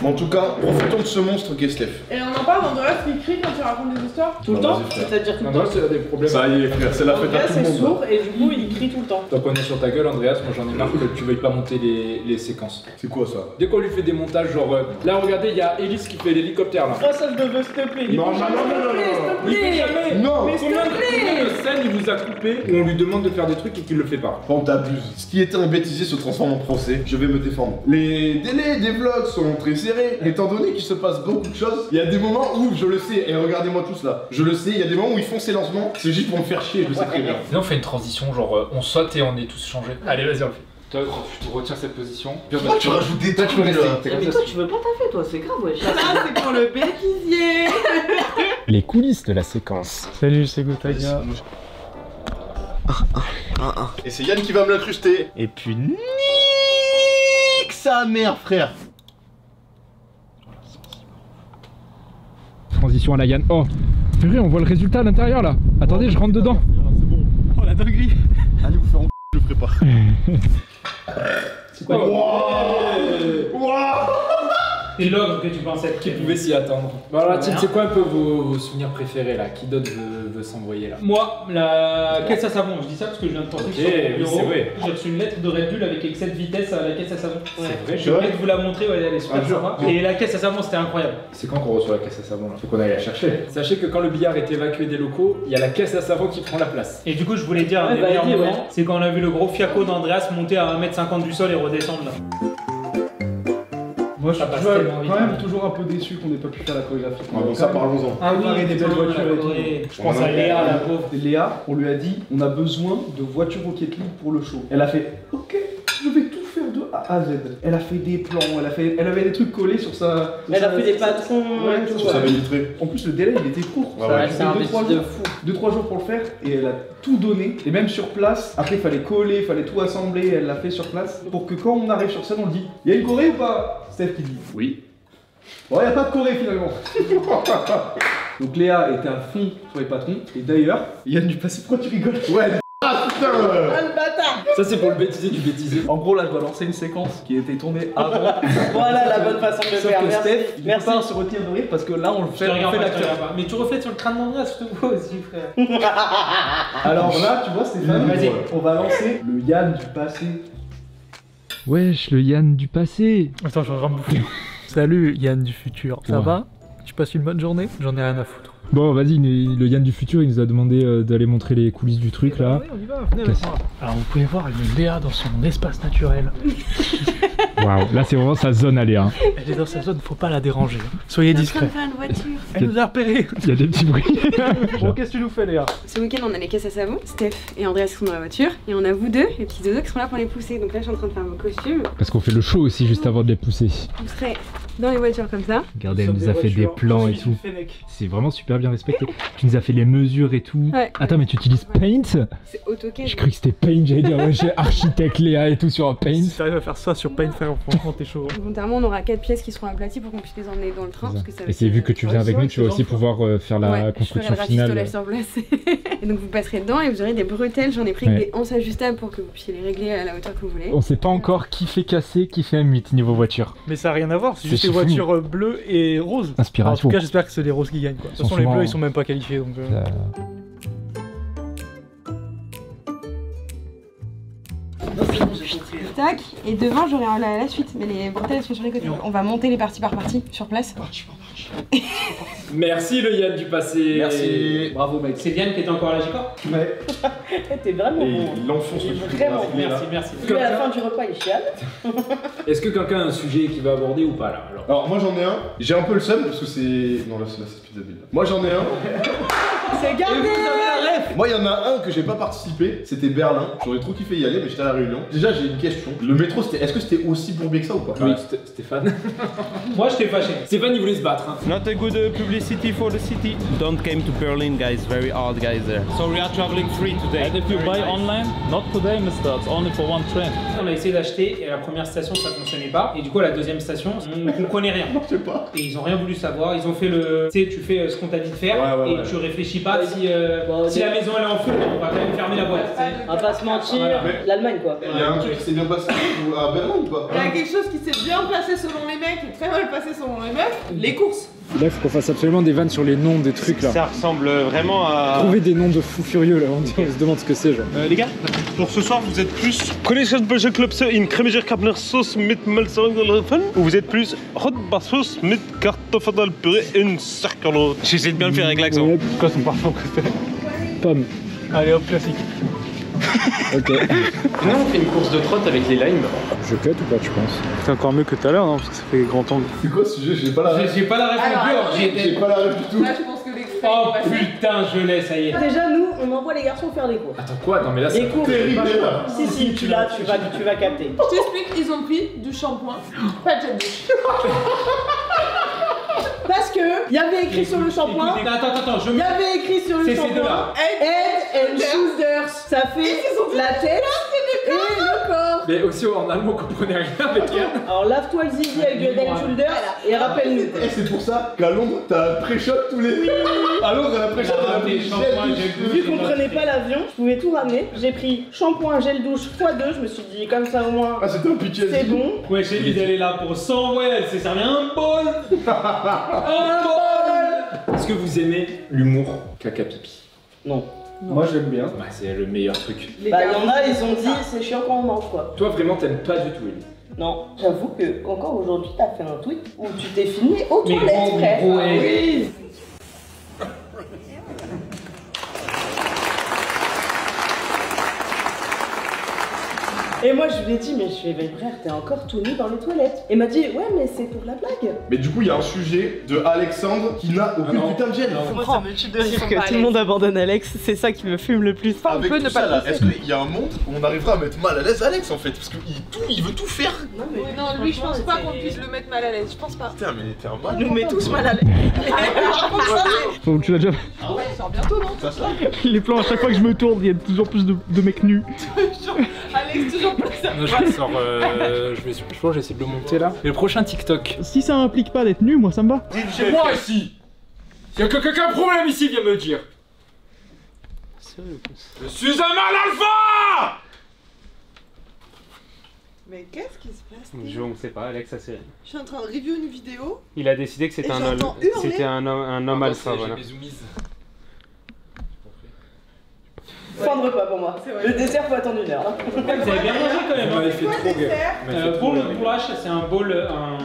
En tout cas, profitons de ce monstre qu'est Steph. Et on en parle d'Andreas qui crie quand tu racontes des histoires? Tout le temps? C'est-à-dire tout le temps? Andreas, il a des problèmes. Ça y est, frère, c'est la fête à Andreas tout le est monde. sourd et du coup il crie tout le temps. T'en connais sur ta gueule, Andreas. Moi j'en ai marre que tu veuilles pas monter les séquences. C'est quoi ça? Dès qu'on lui fait des montages, genre là, regardez, il y a Elise qui fait l'hélicoptère là. Oh ça je devais stopper. Non, non, non, Il fait jamais. non. Mais s'il te plaît! Combien de scènes il vous a coupé où on lui demande de faire des trucs et qu'il le fait pas? On t'abuse. Ce qui était un bêtisier se transforme en procès. Je vais me défendre. Les délais des vlogs sont très serrés. Étant donné qu'il se passe beaucoup de choses, il y a des moments où je le sais, et regardez-moi tous là, je le sais, il y a des moments où ils font ces lancements, c'est juste pour me faire chier, je sais très bien. Là on fait une transition, genre on saute et on est tous changés. Allez, vas-y, on le fait. Toi, tu retiens cette position. Pourquoi tu rajoutes des trucs tu peux rester. là? Mais toi tu veux pas taffer toi, c'est grave wesh. Ça c'est pour le bêtisier! Les coulisses de la séquence. Salut, c'est Gotaga. Et c'est Yann qui va me l'incruster. Et puis nique sa mère, frère. Transition à la Yann. Oh, purée, on voit le résultat à l'intérieur là. Attendez, je rentre dedans. C'est bon. Oh la dinguerie. Allez vous faire en je le ferai pas. C'est quoi Wouah. Et l'ogre que tu pensais Qui pouvait s'y attendre. Bon alors, Tim, c'est quoi un peu vos souvenirs préférés là? Qui d'autre veut s'envoyer là? Moi, la caisse à savon, je dis ça parce que je viens de penser Ok, sur mon oui, bureau. c'est vrai. J'ai reçu une lettre de Red Bull avec excès de vitesse à la caisse à savon. C'est vrai, Je vais peut-être vous la montrer, ouais, elle est super Ah, jure. sympa. Et la caisse à savon, c'était incroyable. C'est quand qu'on reçoit la caisse à savon là? Faut qu'on aille la chercher. Sachez que quand le billard est évacué des locaux, il y a la caisse à savon qui prend la place. Et du coup, je voulais dire un Ouais, des bah, meilleurs dis, ouais. moments, c'est quand on a vu le gros fiaco d'Andreas monter à 1m50 du sol et redescendre là. Moi je Ça suis passe quand tellement vite. même toujours un peu déçu qu'on n'ait pas pu faire la chorégraphie. Ah bon, ça parlons-en. Ah Préparer des belles voitures et tout. Je pense à Léa, la pauvre. Et Léa, on lui a dit, on a besoin de voitures Rocket League pour le show. Elle a fait, ok, je vais tout faire de A à Z. Elle a fait des plans, elle avait des trucs collés sur sa... Elle a fait des patrons Ouais, et tout. Sur sa illustré. En plus le délai il était court. Ah Ça a ouais. été C'est un 2-3 bêtise de jours. fou. 2-3 jours pour le faire et elle a tout donné. Et même sur place, après il fallait coller, il fallait tout assembler, elle l'a fait sur place. Pour que quand on arrive sur scène on dit, y a une choré ou pas? Steph qui dit Oui. bon, y a pas de choré finalement. Donc Léa était à fond sur les patrons. Et d'ailleurs, Yann du passé, pourquoi tu rigoles? Ouais, ah putain Ah le bâtard. Ça c'est pour le bêtiser du bêtiser. En gros là je dois lancer une séquence qui a été tournée avant. Voilà la bonne façon de le Sauf faire. que Merci. Steph, il Merci. peut pas se retenir de rire parce que là on le fait, on fait l'acteur. Mais tu reflètes sur le crâne d'Andreas, je te vois aussi, frère. Alors là tu vois Stéphane, Vas-y. on va lancer le Yann du passé. Wesh, le Yann du passé. Attends, je suis en train de bouffer. Salut Yann du futur, ça Ouais. va? Tu passes une bonne journée? J'en ai rien à foutre. Bon, vas-y, le Yann du futur, il nous a demandé d'aller montrer les coulisses du truc là. Oui, on y va, venez avec moi. Alors vous pouvez voir, il y a Léa dans son espace naturel. Waouh, là c'est vraiment sa zone à Léa. Hein. Elle est dans sa zone, faut pas la déranger. Soyez discret. faire une voiture. Elle nous a repérés. Il y a des petits bruits. Bon, qu'est-ce que tu nous fais Léa? Ce week-end, on a les caisses à savon. Steph et Andreas qui sont dans la voiture. Et on a vous deux, les petits dodos qui sont là pour les pousser. Donc là, je suis en train de faire vos costumes. Parce qu'on fait le show aussi juste avant de les pousser. Vous serez dans les voitures comme ça. Regardez, elle nous a fait des plans et tout. C'est vraiment super bien respecté. Tu nous as fait les mesures et tout. Ouais. Attends, mais tu utilises Paint? C'est AutoCAD. J'ai cru que c'était Paint, j'allais dire, ouais, j'ai architecte Léa et tout sur Paint. Si t'arrives à faire ça sur Paint, frère, franchement, t'es chaud. Volontairement, on aura 4 pièces qui seront aplaties pour qu'on puisse les emmener dans le train. Parce que ça va Et c'est être, vu que tu viens avec nous, tu vas aussi pouvoir faire la ouais, construction je ferai le finale. rafistolage sur place. Et donc vous passerez dedans et vous aurez des bretelles. J'en ai pris Ouais. des anses ajustables pour que vous puissiez les régler à la hauteur que vous voulez. On sait pas encore qui fait casser, qui fait M8 niveau voiture. Mais ça a rien à voir, c'est C'est juste les fou. voitures bleues et roses. Inspiration. En tout cas, j'espère que c'est les roses qui gagnent quoi. De toute façon, les Franchement, bleus ils sont même pas qualifiés donc. Tac, et devant j'aurai la suite, mais les bretelles elles sont sur les côtés. On va monter les parties par partie sur place. Merci le Yann du passé. Merci. Bravo mec. C'est Yann qui était encore à la J-Corp? Ouais. T'es vraiment bon. Il enfonce le truc. Vraiment. Merci. Puis à la fin du repas, il chiale. Est-ce que quelqu'un a un sujet qu'il va aborder ou pas là alors? Alors moi j'en ai un, j'ai un peu le seum parce que c'est... Non là c'est Pizza Bill. Moi j'en ai un. C'est gardé. Moi il y en a un que j'ai pas participé, c'était Berlin. J'aurais trop kiffé y aller mais j'étais à la Réunion. Déjà j'ai une question. Le métro c'était... Est-ce que c'était aussi bourbier que ça ou pas? Oui, Stéphane. Moi, je t'ai fâché. Stéphane il voulait se battre. Hein. Not a good publicity for the city. Don't come to Berlin, guys. Very hard guys there. So we are traveling free today. And if you buy online, not today, mister, it's only for one train. On a essayé d'acheter et à la première station ça fonctionnait pas. Et du coup, à la deuxième station, on ne comprenait rien. Non je sais pas. Et ils ont rien voulu savoir. Ils ont fait le. Tu sais, tu fais ce qu'on t'a dit de faire Ouais, et tu réfléchis pas si, si la maison elle est en feu, on va quand même fermer la boîte. tu sais. On va pas se mentir. Voilà. L'Allemagne quoi. Il y a un truc qui s'est bien passé à Berlin ou pas? Il y a quelque chose qui s'est bien passé selon les mecs et très mal passé selon les meufs, les courses. Là il faut qu'on fasse absolument des vannes sur les noms des trucs là. Ça ressemble vraiment à... Trouver des noms de fous furieux là, on se demande ce que c'est genre. Les gars, pour ce soir, vous êtes plus Connaissez Belgian Club in cremiger Kapner sauce mit Malzerfen ou vous êtes plus Hot Bassos mit Kartoffeln purée in Circolo. J'essaie de bien le faire avec l'accent. Quoi son parfum préféré? Pomme. Allez hop, classique. Ok. Maintenant on fait une course de trotte avec les limes. Je cut ou pas tu penses? C'est encore mieux que tout à l'heure non? Parce que ça fait grand angle. C'est quoi ce sujet? J'ai pas la ref. J'ai pas la réponse Alors, plus, attends, j'ai J'ai pas la ref du tout. Là je pense que l'extrait Oh est passé. putain, je l'ai, ça y est. Déjà nous, on envoie les garçons faire des courses. Attends quoi? Non mais là Des courses. Terrible là. Si, tu vas capter. Je t'explique, ils ont pris du shampoing, pas de gel douche. Parce que il y avait écrit sur le shampoing. Écoutez, attends, je Il y avait écrit sur le C'est ces shampoing. deux-là. Head and shoulders. Ça fait la tête et le corps. Mais aussi en allemand on comprenait rien avec Yann. Alors lave-toi le zizi avec du head and shoulders et rappelle-nous. Et c'est pour ça qu'à Londres t'as pré-shot tous les... À Londres t'as pré-shot Ah, des shampoings, gel douche. Vu qu'on prenait pas l'avion, je pouvais tout ramener. J'ai pris shampoing, gel douche x2. Je me suis dit comme ça au moins Ah c'était un pitié. c'est bon. Ouais, j'ai dit d'aller là pour 100, ouais, elle s'est servi un bol. Un bol. Est-ce que vous aimez l'humour caca pipi? Non. Moi j'aime bien. Bah c'est le meilleur truc. Bah y'en a, ils ont dit c'est chiant quand on mange quoi. Toi vraiment t'aimes pas du tout Ellie. Non, j'avoue que encore aujourd'hui t'as fait un tweet où tu t'es filmé aux Mais toilettes, gros, frère. gros, Ah ouais. oui. Et moi je lui ai dit mais je fais mais frère t'es encore tout nu dans les toilettes. Et il m'a dit ouais mais c'est pour la blague. Mais du coup il y a un sujet de Alexandre qui n'a aucune putain de gêne. Moi ça me tue de rire sont que pas tout à le monde abandonne Alex, c'est ça qui me fume le plus. Avec peut tout ne ça pas là, le est-ce qu'il y a un monde où on arrivera à mettre mal à l'aise Alex en fait? Parce qu'il veut tout faire. Non mais Oui, non, lui je pense pas franchement, qu'on puisse le mettre mal à l'aise, je pense pas. Putain mais t'es un mal. il nous met tous mal à l'aise. Par contre, ça, Donc tu l'as déjà ah ouais, il sort bientôt, non? Ça se lave. les plans à chaque fois que je me tourne, il y a toujours plus de mecs nus. Alex, toujours pas ça. Non, je sors, je pense que j'essaie de le monter là. Et le prochain TikTok. Si ça implique pas d'être nu, moi ça me va. C'est moi ici. S'il y a quelqu'un problème ici, viens me le dire. Je suis un mâle alpha. Mais qu'est-ce qui se passe? Je ne sais pas, Alex, ça c'est. Je suis en train de review une vidéo. Il a décidé que c'était un homme. C'était un homme alpha, voilà. Fin de repas pour moi. Le dessert faut attendre 1 heure. Vous avez bien mangé quand même. Vous m'avez fait trop bien. Pour le bourrache, c'est un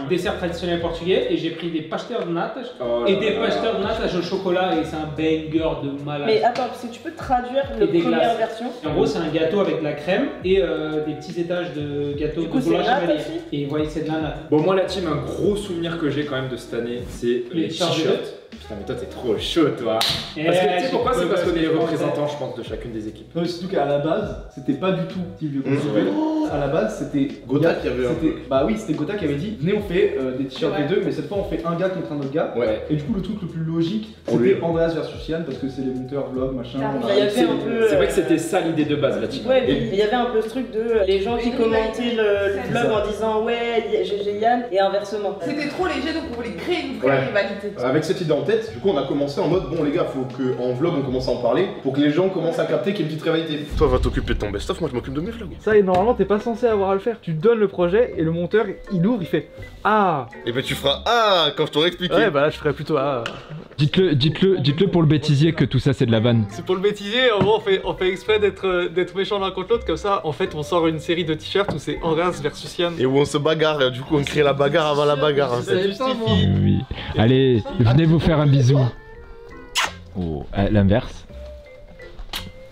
dessert traditionnel portugais et j'ai pris des pastel de nata et des pastel de nata au chocolat et c'est un banger de malade. Mais attends, parce que tu peux traduire la des première glaces. version. En gros, c'est un gâteau avec de la crème et des petits étages de gâteau Du coup, de c'est bourrache nata à vanille. aussi Et voyez, c'est de la nata. Bon, moi, la team, un gros souvenir que j'ai quand même de cette année, c'est les t-shirts. Putain, mais toi, t'es trop chaud, toi. Parce que tu sais pourquoi? C'est parce qu'on est les représentants, je pense, de chacune des équipes. Non, mais surtout qu'à la base, c'était pas du tout Team Vieux Construit. À la base, c'était Gotha qui avait Bah oui, c'était Gotha qui avait dit venez, on fait des t-shirts les deux, mais cette fois on fait un gars contre un autre gars. Ouais. Et du coup, le truc le plus logique, c'était Andreas versus Yann parce que c'est les monteurs, vlog, machin. Il y avait un peu. C'est vrai que c'était ça l'idée de base, la team. Ouais, mais il y avait un peu ce truc de les gens qui commentaient le vlog en disant ouais, GG Yann et inversement. C'était trop léger donc on voulait créer une vraie rivalité. Avec cette idée en tête, du coup on a commencé en mode bon les gars, faut qu'en vlog on commence à en parler pour que les gens commencent à capter qu'il y a une petite rivalité. Toi va t'occuper de ton best-of, moi je m'occupe de mes vlogs. Ça, et normalement, t'es pas censé avoir à le faire. Tu donnes le projet et le monteur il ouvre, il fait ah. Et ben tu feras ah quand je t'aurai expliqué. Ouais, bah là je ferais plutôt ah. Dites-le pour le bêtisier que tout ça c'est de la vanne. C'est pour le bêtisier, en gros on fait exprès d'être méchant l'un contre l'autre, comme ça en fait on sort une série de t-shirts où c'est Andreas versus Yann. Et où on se bagarre, du coup on crée la bagarre avant la bagarre. Hein, ça justifie. Oui. Allez, venez vous faire un bisou. Oh, l'inverse.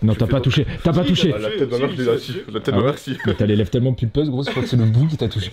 Non, t'as pas touché. T'as pas touché. La tête de ma mère, je l'ai là-dessus. La tête de ma mère, si. T'as les lèvres tellement pulpeuses, gros, je crois que c'est le bout qui t'a touché.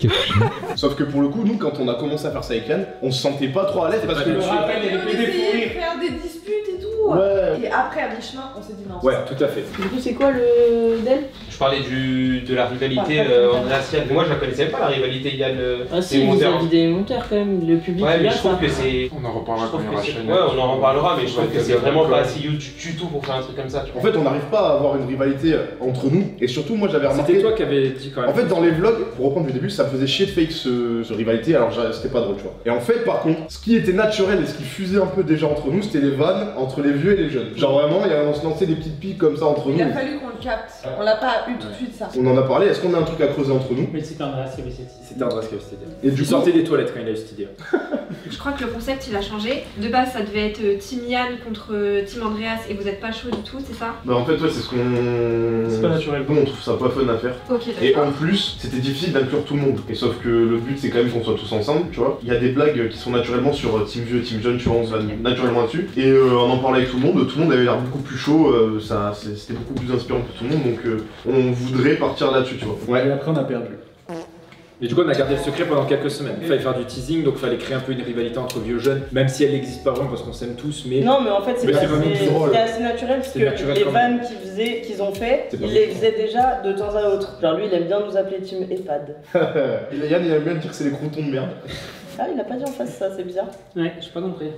Sauf que pour le coup, nous, quand on a commencé à faire ça avec Yann, on se sentait pas trop à l'aise parce que. On essayait de faire des disputes et tout. Ouais. Et après, à mi-chemin, on s'est dit non. Ouais, tout à fait. Du coup, c'est quoi le d'elle? Je parlais de la rivalité Andreas Yann. Moi je la connaissais pas la rivalité Yann. Ah si, vous avez des monteurs quand même, le public. Ouais, mais je trouve que c'est. On en reparlera quand il y aura chaîne. Ouais, on en reparlera, mais je trouve que c'est vraiment pas assez du tout pour faire un truc comme ça. En fait, on n'arrive pas à avoir une rivalité entre nous. Et surtout, moi j'avais remarqué. C'était toi qui avais dit quand même. En fait, dans les vlogs, pour reprendre du début, ça me faisait chier de fake ce rivalité, alors c'était pas drôle, tu vois. Et en fait, par contre, ce qui était naturel et ce qui fusait un peu déjà entre nous, c'était les vannes entre les vieux et les jeunes. Genre vraiment, on se lançait des petites piques comme ça entre nous. Il a fallu qu'on le capte. On l'a pas eu tout de suite, ça. On en a parlé, est-ce qu'on a un truc à creuser entre nous? Mais c'était Andreas qui avait cette idée. C'était Andreas qui avait cette idée. Et du coup, sortait des toilettes quand il a eu cette idée. Je crois que le concept il a changé. De base, ça devait être Team Yann contre Team Andreas et vous êtes pas chaud du tout, c'est ça? Bah en fait, ouais, c'est ce qu'on. C'est pas naturel. Bon, on trouve ça pas fun à faire. Ok, Et d'accord. en plus, c'était difficile d'inclure tout le monde. Et sauf que le but, c'est quand même qu'on soit tous ensemble, tu vois. Il y a des blagues qui sont naturellement sur Team Vieux et Team Jeune, tu vois, on se va naturellement là-dessus. Et en parlant avec tout le monde avait l'air beaucoup plus chaud, c'était beaucoup plus inspirant pour tout le monde, donc on voudrait partir là-dessus, tu vois. Et après on a perdu. Et du coup, on a gardé le secret pendant quelques semaines. Il fallait faire du teasing, donc il fallait créer un peu une rivalité entre vieux et jeunes, même si elle n'existe pas vraiment parce qu'on s'aime tous, mais. Non, mais en fait, Mais c'est vraiment plus drôle. c'était assez naturel parce que les vannes qu'ils ont fait, ils les faisaient déjà de temps à autre. Genre lui, il aime bien nous appeler Team EHPAD. Et Yann, il aime bien dire que c'est les croutons de merde. Ah, il a pas dit en face ça, c'est bizarre. Ouais, j'ai pas compris.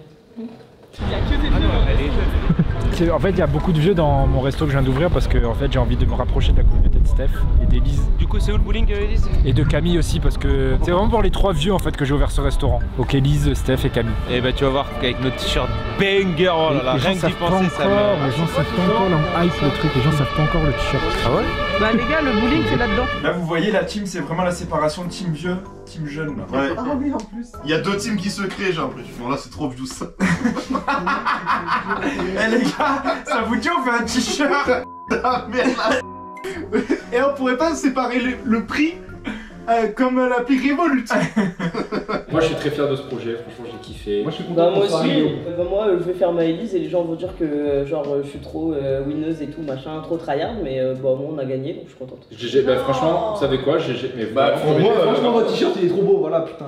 En fait, il y a beaucoup de vieux dans mon resto que je viens d'ouvrir parce que en fait, j'ai envie de me rapprocher de la communauté de Steph et d'Elise. Du coup, c'est où le bowling, Elise? Et de Camille aussi parce que c'est vraiment pour les 3 vieux en fait que j'ai ouvert ce restaurant. Donc Elise, Steph et Camille. Et bah tu vas voir qu'avec notre t-shirt banger, oh là là, rien que d'y penser ça me... Les gens savent pas encore, là on hype le truc, les gens savent pas encore le t-shirt. Ah ouais? Bah les gars, le bowling c'est là-dedans. Là vous voyez la team, c'est vraiment la séparation de team vieux, team jeune là. Ouais. Ah oui, en plus. Il y a 2 teams qui se créent, j'ai l'impression. Bon là c'est trop vieux ça. Eh les gars, ça vous dit on fait un t-shirt? Ah merde. Et on pourrait pas séparer le prix comme l'appli Revolut. Moi je suis très fier de ce projet, franchement j'ai kiffé. Moi je suis content Bah moi qu'on soit aussi, arrivé. moi je vais faire ma Elise et les gens vont dire que genre je suis trop winneuse et tout machin, trop tryhard, mais bon moi on a gagné donc je suis contente. GG, bah franchement, vous savez quoi, mais Bah Franchement votre t-shirt il est trop beau, voilà putain.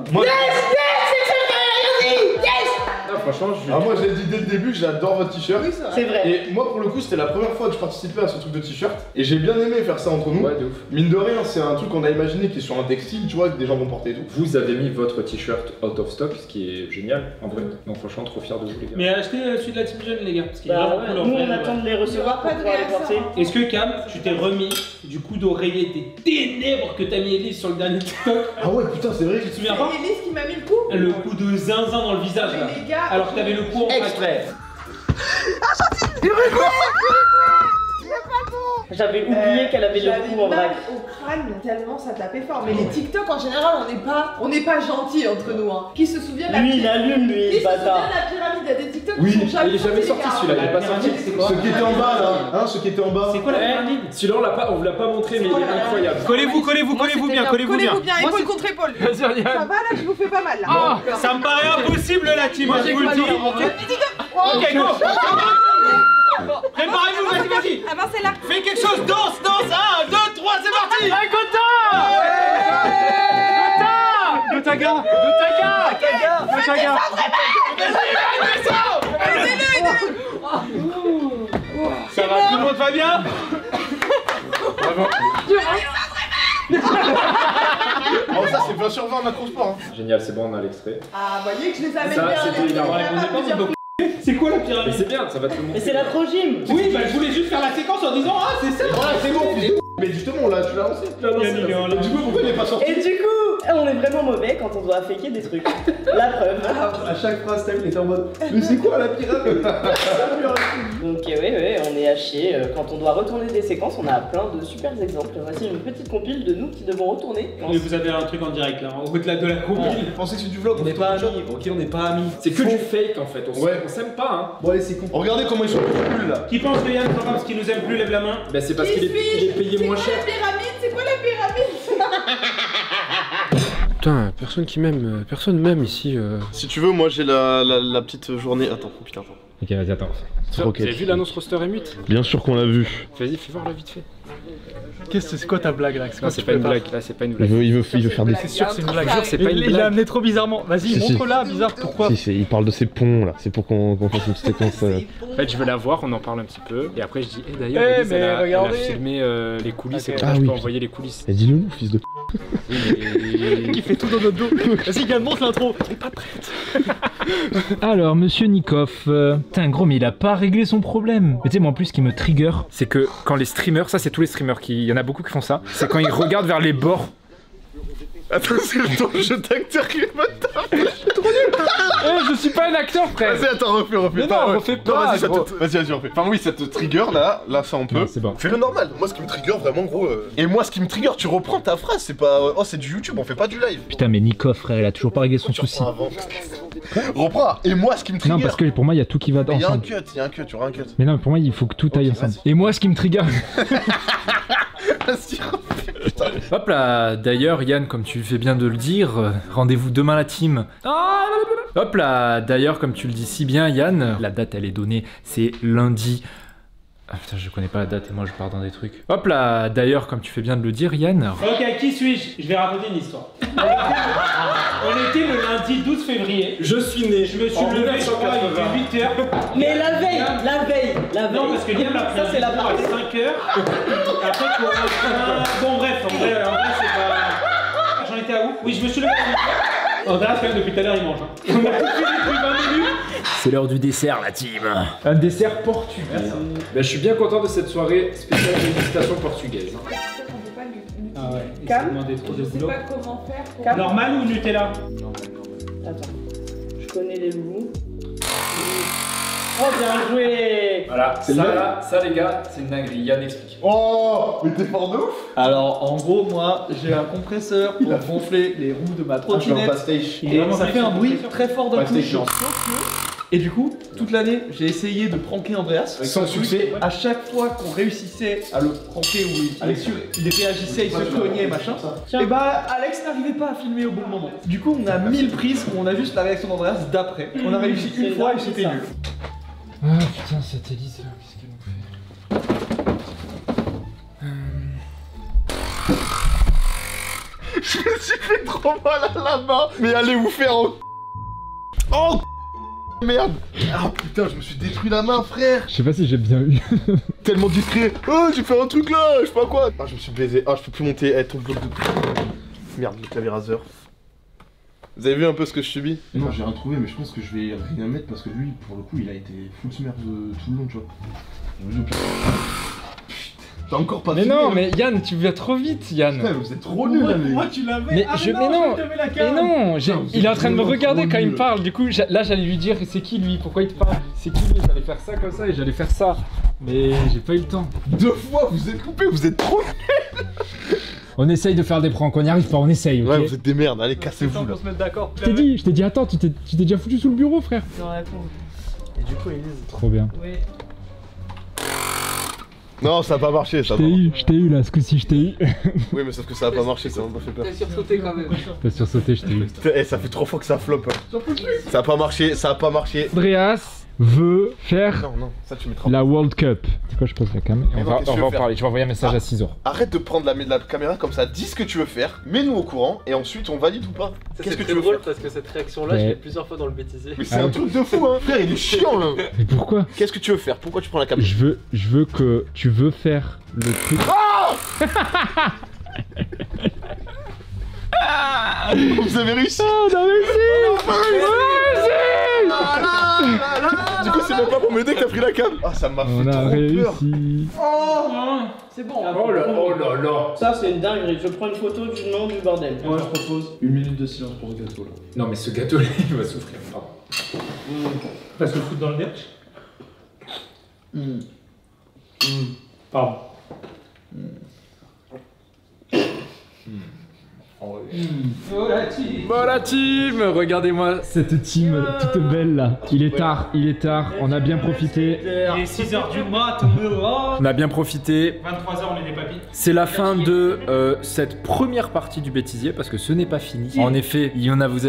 non, franchement, Ah moi j'ai dit dès le début, j'adore votre t-shirt. Oui, c'est vrai. C'est vrai. Et moi pour le coup c'était la première fois que je participais à ce truc de t-shirt et j'ai bien aimé faire ça entre nous. ouais, de ouf. Mine de rien c'est un truc qu'on a imaginé qui est sur un textile, tu vois, que des gens vont porter et tout. Vous avez mis votre t-shirt out of stock, ce qui est génial en vrai. Donc franchement, trop fier de vous les gars. Mais achetez celui de la team jeune les gars, parce qu'il est Bah vraiment ouais, cool en nous vrai, on attend de les recevoir pour pas de pouvoir les réaction, porter. hein. Est-ce que Cam, tu t'es remis du coup d'oreiller des ténèbres que t'as mis Elise sur le dernier TikTok? Ah ouais putain c'est vrai. Tu te souviens pas? C'est Elise qui m'a mis le coup. Le coup de zinzin dans le visage là. Mais les gars, alors que t'avais le coup en extrait. J'avais oublié qu'elle avait le coup en vrac. Au crâne tellement ça tapait fort. Mais les TikTok en général, on n'est pas gentils entre nous. Hein. Qui se souvient de la Lui, il allume, lui, Qui se souvient bâtard. de la pyramide? Il y a des TikTok Oui, qui sont jamais il est jamais sorti celui-là, il est pas sorti. Ceux qui étaient en bas là, hein, ceux qui étaient en bas. C'est quoi la pyramide? Celui-là on vous l'a pas montré mais il est incroyable. Collez-vous bien, collez-vous bien. Collez-vous bien, épaule contre épaule. Ça va là, je vous fais pas mal là. Ah, ça me paraît impossible la team, je vous le dis. Ok, go. Préparez-vous, vas-y. Avancez là. Fais quelque chose, danse. 1, 2, 3, c'est parti. De Taga. Ça va, tout le monde va bien? Bravo. Oh, ça c'est 20/20 en macro-sport. Hein. Génial, c'est bon, on a l'extrait. Ah, voyez que je les amène Ça, bien. c'était énorme. C'est quoi la pyramide? Mais c'est bien, ça va te le Mais montrer. c'est la pro-gym. Oui, bah je voulais juste faire la séquence en disant ah c'est ça. Voilà, c'est bon. Mais justement, là, tu l'as lancé. Il est Du coup, pourquoi il est pas sorti? Et du coup, on est vraiment mauvais quand on doit faker des trucs. La preuve. À chaque phrase, Steph était en mode mais c'est quoi la pyramide? Donc ouais, on est à chier. Quand on doit retourner des séquences, on a plein de super exemples. Voici une petite compile de nous qui devons retourner. Mais vous avez un truc en direct là, au-delà de la compil. Vous pensez que c'est du vlog? On n'est pas amis, ok, on n'est pas amis. C'est que du fake en fait, on s'aime pas hein. Bon allez, c'est con. Regardez comment ils sont cool là. Qui pense que Yann Thomas qui nous aime plus, lève la main. Bah c'est parce qu'il est payé moins cher. C'est quoi la pyramide? Putain, personne qui m'aime, personne m'aime ici. Si tu veux, moi j'ai la petite journée. Attends, putain, attends. Ok, vas-y, attends. Vous avez vu l'annonce roster M8? Bien sûr qu'on l'a vu. Vas-y, fais voir là vite fait. C'est quoi ta blague là? Non, c'est pas une blague, là c'est pas une blague. Il veut faire des... C'est sûr que c'est une blague. C'est pas une Il l'a blague. amené trop bizarrement. Vas-y, montre-la, bizarre, pourquoi? Si, il parle de ces ponts là, c'est pour qu'on fasse une petite séquence. En fait, je veux la voir, on en parle un petit peu. Et après, je dis, d'ailleurs, Eh, Elise, mais elle a regardez. filmé les coulisses et Ok. comment Ah je oui. peux envoyer les coulisses. Mais dis-le nous, fils de. Qui fait tout dans notre dos. Vas-y, Yann, montre l'intro. Elle est pas prête. Alors, monsieur Nikov, putain gros, mais il a pas réglé son problème. Mais tu sais, moi en plus, ce qui me trigger, C'est que quand les streamers, ça c'est tous les streamers il y en a beaucoup qui font ça, c'est quand ils regardent vers les bords. Attends, c'est le temps jeu d'acteur qui me tape. Je suis pas un acteur, frère. Vas-y, attends, refais. Mais non, refais pas, Vas-y, gros. vas-y, refais. Enfin, oui, cette trigger là ça on peut. Non, c'est bon. Fais le normal. Moi, ce qui me trigger vraiment, gros. Et moi, ce qui me trigger, tu reprends ta phrase. C'est pas. Oh, c'est du YouTube, on fait pas du live. putain, mais Nikov, frère, il a toujours pas réglé son souci. Reprends. Et moi, ce qui me trigger. Non, parce que pour moi, il y a tout qui va Il y a un ensemble. cut, tu auras un cut. Mais non, pour moi, il faut que tout aille ensemble. Et moi, ce qui me trigger. Vas-y, refais, putain. Hop là, d'ailleurs Yann, comme tu fais bien de le dire, rendez-vous demain la team. Hop là, d'ailleurs comme tu le dis si bien Yann, la date elle est donnée, c'est lundi. Ah putain, je connais pas la date et moi je pars dans des trucs. Hop là, d'ailleurs comme tu fais bien de le dire Yann. Ok, qui suis-je? Je vais raconter une histoire. On était le lundi 12 février. Je suis né. Je me suis levé, je crois, il était 8h. Mais la veille. Non, parce que Yann l'a pris Ça, c'est la à partie. 5h. Après, pour bon, bref, en vrai, c'est pas. J'en étais à où? Oui, je me suis levé à 8h. Andreas, quand même, depuis tout à l'heure, il mange. Hein. On a tout fait depuis 20 minutes. C'est l'heure du dessert la team. Un dessert portugais. Ben, je suis bien content de cette soirée spéciale dégustation portugaise. Ah ouais, et Cam, ça demandait trop de je sais boulot. pas comment faire pour... Normal ou Nutella? Attends, je connais les loups. Oh, bien joué. Voilà, ça les gars, c'est une dinguerie. Yann explique. Oh, mais t'es fort de ouf. Alors, en gros, moi, j'ai un compresseur pour gonfler les roues de ma trottinette. Et ça fait un bruit très fort d'un coup. Et du coup, toute l'année, j'ai essayé de pranker Andreas. Sans succès. À chaque fois qu'on réussissait à le pranker ou il réagissait, il se cognait, machin. Et bah, Alex n'arrivait pas à filmer au bon moment. Du coup, on a 1000 prises où on a juste la réaction d'Andreas d'après. On a réussi une fois et c'était nul. Ah putain, cette Elise, qu'est-ce qu'elle nous fait? Je me suis fait trop mal à la main. Mais allez vous faire en... Oh merde. Ah putain, je me suis détruit la main, frère. Je sais pas si j'ai bien eu. Tellement discret. Oh, j'ai fait un truc là, je sais pas quoi. Ah, je me suis baisé. Ah, je peux plus monter. Eh, ton bloc de... Merde, le clavier raseur. Vous avez vu un peu ce que je subis? Non, j'ai rien trouvé, mais je pense que je vais rien mettre parce que lui, pour le coup, il a été full smurf tout le long, tu vois. Putain, T'as encore pas Mais filmé, non, hein. mais Yann, tu vas trop vite, Yann. Putain, vous êtes trop nuls, là, les gars. tu l'avais. Mais Ah, je, mais mais non, je te mets la mais cam. non, il est en train de me vraiment regarder trop quand il me nul. parle. Du coup, là, j'allais lui dire, c'est qui lui? Pourquoi il te parle? C'est qui lui? J'allais faire ça comme ça et j'allais faire ça. Mais j'ai pas eu le temps. 2 fois, vous êtes coupés, vous êtes trop nuls. On essaye de faire des pranks, on n'y arrive pas, on essaye. Ouais, ok vous êtes des merdes, allez, cassez-vous là. Se mettre d'accord. Je t'ai dit, attends, tu t'es déjà foutu sous le bureau, frère. Et du coup, Elise. Trop bien. Oui. Non, ça a pas marché, ça. Je t'ai eu là, ce coup-ci, je t'ai eu. Oui, mais sauf que ça a pas marché, ça m'a pas fait peur. T'as sursauté quand même. T'as sursauté, je t'ai eu. Putain, ça fait 3 fois que ça flop. Hein. Ça a pas marché, ça a pas marché. Andreas veut faire Non, ça tu mettras. la World Cup. C'est quoi, je pose la cam et Mais on non, va, qu'est-ce que on tu va veux en faire parler. Je vais envoyer un message à 6h. Arrête de prendre la caméra comme ça, dis ce que tu veux faire, mets-nous au courant et ensuite on valide ou pas. Qu'est-ce que tu veux drôle faire? parce que cette réaction-là, je l'ai plusieurs fois dans le bêtisier. Mais c'est un truc de fou, hein. Frère, il est chiant là. Mais pourquoi? Qu'est-ce que tu veux faire? Pourquoi tu prends la caméra? Je veux que tu veux faire le truc. Vous avez réussi. On a réussi. Du coup, c'est même pas pour m'aider que t'as pris la cam. Ah, ça m'a fait On a trop peur. réussi. C'est bon. Oh là là. Ça, c'est une dinguerie. Je prends une photo du nom du bordel. Moi, je propose 1 minute de silence pour ce gâteau là. Non mais ce gâteau là, il va souffrir. Pardon. Parce que le foutre dans le derche. Pardon. Oh la team, regardez-moi cette team toute belle là. Il est tard, on a bien profité. Il est 6h du mat, On a bien profité. 23h, on est des papis. C'est la fin de cette première partie du bêtisier parce que ce n'est pas fini. En effet, il y en a vous.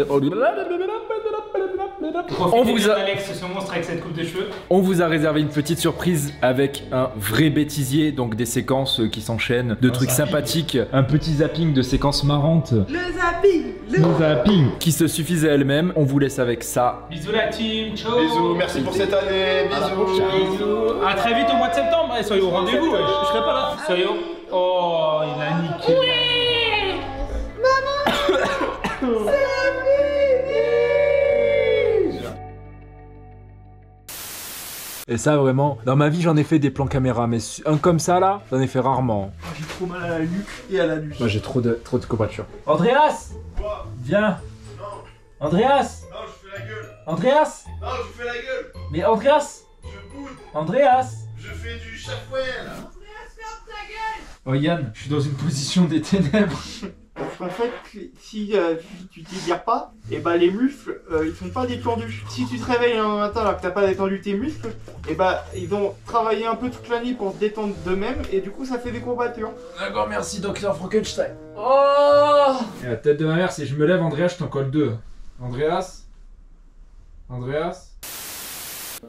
Alex, ce monstre avec cette coupe de cheveux. On vous a réservé une petite surprise avec un vrai bêtisier, donc des séquences qui s'enchaînent, de trucs sympathiques, un petit zapping de séquences marrantes. Le zapping qui se suffisent à elles-mêmes. On vous laisse avec ça. Bisous la team, ciao. Bisous, merci pour cette année, bisous. A très vite au mois de septembre, soyez au rendez-vous, ouais. Je serai pas là. Soyez au... Oh, il a niqué. Et ça vraiment, dans ma vie j'en ai fait des plans caméra, mais un comme ça là, j'en ai fait rarement. J'ai trop mal à la nuque et à la nuque. Moi j'ai trop de courbatures. Andreas, viens. Non. Andreas. Non, je fais la gueule. Andreas. Non, je fais la gueule. Mais Andreas. Je boude. Andreas. Je fais du chafouin là. Oh Yann, je suis dans une position des ténèbres. En fait, si tu t'étires pas, et bah les muscles ils sont pas détendus. Si tu te réveilles un matin alors que t'as pas détendu tes muscles, et bah ils vont travailler un peu toute la nuit pour se détendre d'eux-mêmes et du coup ça fait des courbatures. D'accord, merci Dr Frankenstein. Oh et la tête de ma mère, si je me lève, Andreas, je t'en colle 2. Andreas.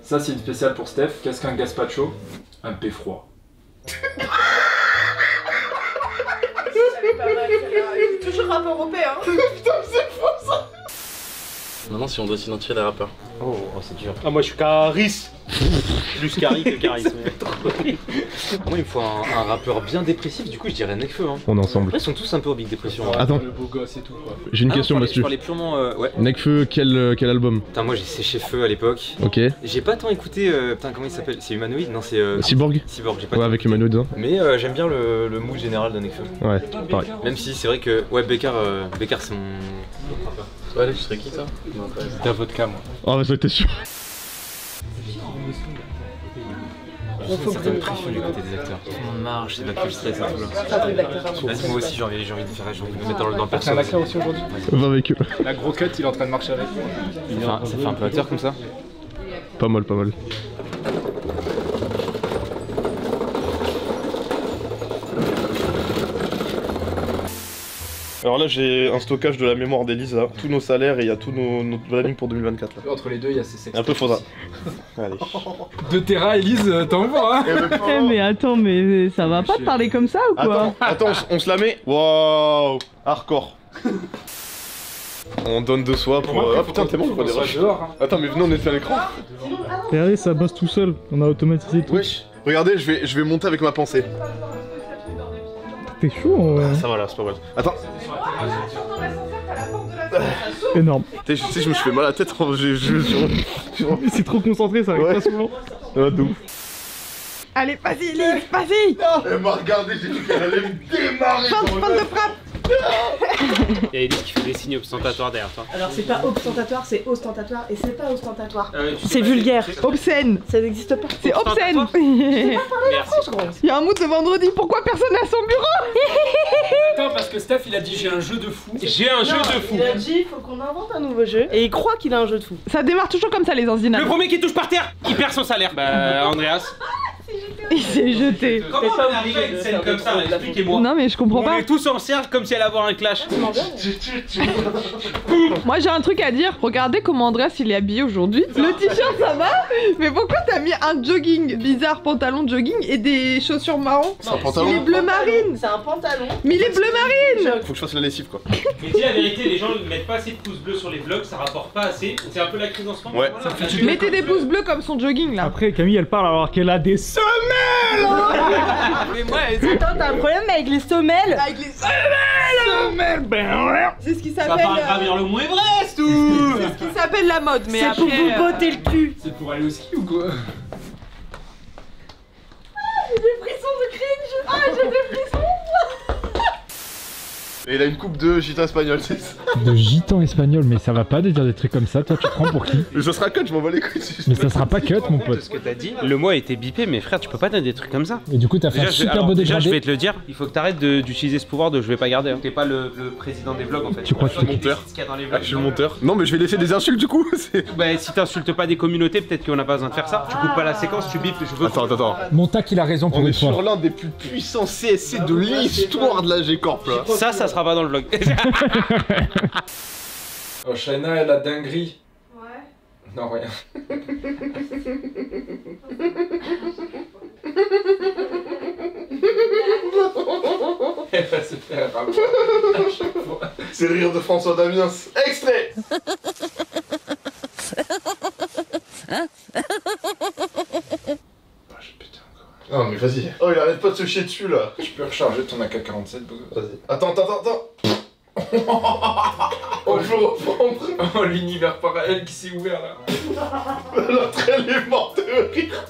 Ça c'est une spéciale pour Steph. Qu'est-ce qu'un gazpacho? Un paix froid. Toujours rap européen. Putain, c'est faux ça. Maintenant, si on doit s'identifier des rappeurs. Oh, c'est dur. Ah, moi je suis Caris. Plus Cari que Caris. Moi, il me faut un rappeur bien dépressif, du coup, je dirais Nekfeu. Hein. On est ensemble. Après, ils sont tous un peu au Big Dépression. Attends. Le beau gosse et tout quoi. J'ai une question, je monsieur. parlais purement. Ouais. Nekfeu, quel album? Putain, moi j'ai séché Feu à l'époque. Ok. J'ai pas tant écouté. Putain, comment il s'appelle? C'est Humanoid? Non, c'est. Cyborg? Cyborg, j'ai pas. Ouais, avec Humanoid. Hein. Mais j'aime bien le mood général de Nekfeu. Ouais, pareil. Même si c'est vrai que. Ouais, Becker c'est mon. Ouais, tu serais qui toi? T'as vodka moi. Oh, mais ça t'es sûr. J'ai une certaine pression du côté des acteurs. Tout le monde marche, c'est pas que le stress et tout là. C'est un truc d'acteur. Vas-y, moi aussi j'ai envie de me mettre dans le perso. T'as un acteur aussi aujourd'hui? Va avec eux. La gros cut, il est en train de marcher avec. Ça fait un peu acteur comme ça? Pas mal, pas mal. Alors là, j'ai un stockage de la mémoire d'Elise, là. Tous nos salaires et il y a tout notre planning pour 2024 là. Entre les deux, il y a ces sexes. Un peu faudra. Allez. 2 Terra, Elise, t'envoies hein. Eh mais attends, mais ça va pas de parler comme ça ou quoi? Attends, on se la met. Waouh, hardcore. On donne de soi pour. Ah putain, t'es bon, on voit des rushs. Attends, mais venez, on est à l'écran. Regardez, ça bosse tout seul. On a automatisé tout. Wesh. Regardez, je vais monter avec ma pensée. T'es chaud en vrai. Ça va là, c'est pas mal. Attends. Énorme. Tu sais, je me suis fait mal à la tête. C'est trop concentré, ça arrive pas souvent. Ouais, de ouf. Allez, vas-y, Lise, vas-y. Elle m'a regardé, j'ai dit qu'elle allait me démarrer. Fin de frappe. Il y a Elise qui fait des signes ostentatoires derrière toi. Alors c'est pas ostentatoire, c'est ostentatoire et c'est pas ostentatoire. C'est vulgaire. Obscène. Ça n'existe pas. C'est obscène. Il y a un mood de vendredi, pourquoi personne n'a son bureau? Attends, parce que Steph il a dit j'ai un jeu de fou. J'ai un jeu de fou. Il a dit faut qu'on invente un nouveau jeu et il croit qu'il a un jeu de fou. Ça démarre toujours comme ça les Anzinales. Le premier qui touche par terre, il perd son salaire. Bah Andreas. Il s'est jeté. Comment on est arrivé à une scène comme ça? Expliquez-moi. Non mais je comprends pas. On est tous en cercle comme si elle allait avoir un clash. Moi j'ai un truc à dire. Regardez comment Andreas il est habillé aujourd'hui. Le t-shirt ça va. Mais pourquoi t'as mis un jogging bizarre, pantalon de jogging et des chaussures marron? C'est un pantalon. Il est bleu marine. C'est un pantalon. Mais il est bleu marine. Faut que je fasse la lessive quoi. Mais dis la vérité, les gens ne mettent pas assez de pouces bleus sur les vlogs, ça rapporte pas assez. C'est un peu la crise en ce moment. Ouais. Mettez des pouces bleus comme son jogging là. Après, Camille, elle parle alors qu'elle a des semelles. Mais moi, attends, t'as un problème avec les semelles? Avec les semelles. C'est ce qui Ça s'appelle. va gravir le Mont Everest ou? C'est ce qui s'appelle la mode. Mais c'est après, pour vous botter le cul. C'est pour aller au ski ou quoi? J'ai des frissons de cringe. Ah, j'ai des frissons. Et il a une coupe de gitan espagnol, c'est ça. De gitan espagnol, mais ça va pas de dire des trucs comme ça, toi tu te prends pour qui? Mais ça sera cut, je m'en bats les couilles. Mais ça sera pas cut mon pote. Ce que t'as dit, le mot a été bipé, mais frère, tu peux pas donner des trucs comme ça. Et du coup t'as fait un super beau déjà, je vais dégradé. te le dire, il faut que t'arrêtes d'utiliser ce pouvoir de je vais pas garder. Hein. T'es pas le président des vlogs en fait. Tu crois que je suis monteur? Je suis le monteur. Non mais je vais laisser des insultes du coup. Bah si t'insultes pas des communautés, peut-être qu'on a pas besoin de faire ça. Tu coupes pas la séquence, tu bipes, je veux. Attends. Mon tac il a raison pour On est une fois. sur l'un des plus puissants CSC de l'histoire de la G-Corp là. Ça sera pas dans le vlog. Oh, Shaina, elle a dinguerie. Ouais. Non, rien. Elle va se faire avoir à chaque fois. C'est le rire de François Damiens. Extrait. Non mais vas-y. Oh il arrête pas de se chier dessus là. Tu peux recharger ton AK-47, Vas-y. Attends. On peut reprendre. Oh, l'univers parallèle qui s'est ouvert là. L'autre elle est morte de rire.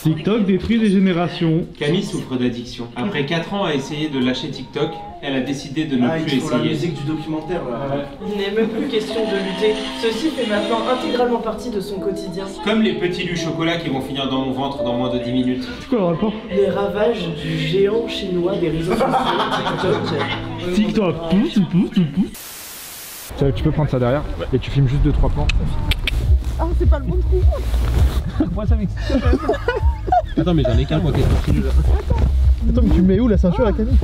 TikTok détruit des générations. Camille souffre d'addiction. Après 4 ans à essayer de lâcher TikTok, elle a décidé de ne plus essayer. La musique du documentaire là. Il n'est même plus question de lutter. Ceci fait maintenant intégralement partie de son quotidien. Comme les petits lus chocolat qui vont finir dans mon ventre dans moins de 10 minutes. C'est quoi le rapport? Les ravages du géant chinois des réseaux sociaux TikTok. Tu peux prendre ça derrière et tu filmes juste 2-3 plans. Ah, c'est pas le bon trou. Moi ça m'excite. Attends, mais j'en ai qu'un moi qui est sorti là. Attends, mais tu mets où l'ascenseur à Camille?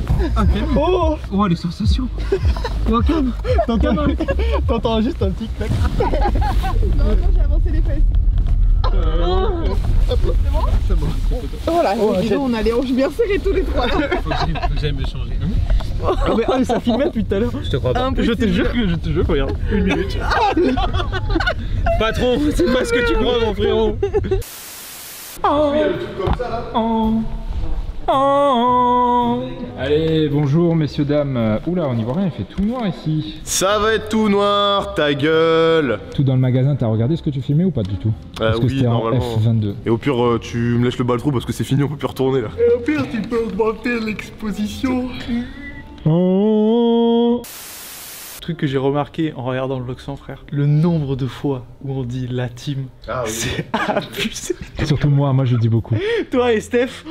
Oh les sensations. Oh Cam, t'entends juste un petit clac. Non, j'ai avancé les fesses. C'est bon? Voilà, on a les hanches bien serrées tous les trois. Faut que j'aille me changer. Ah mais ça filmait depuis tout à l'heure. Je te crois pas. Je te jure, regarde. 1 minute. Patron, c'est pas ce que tu crois mon frérot. Allez, bonjour messieurs, dames. Oula, on y voit rien, il fait tout noir ici. Ça va être tout noir, ta gueule. Tout dans le magasin, t'as regardé ce que tu filmais ou pas du tout? Parce que oui, c'était en normalement. F22. Et au pire, tu me lèches le baltrou parce que c'est fini, on peut plus retourner là. Et au pire, tu peux augmenter l'exposition. Truc que j'ai remarqué en regardant le vlog sans frère, le nombre de fois où on dit la team, c'est abusé. Surtout moi je dis beaucoup. Toi et Steph,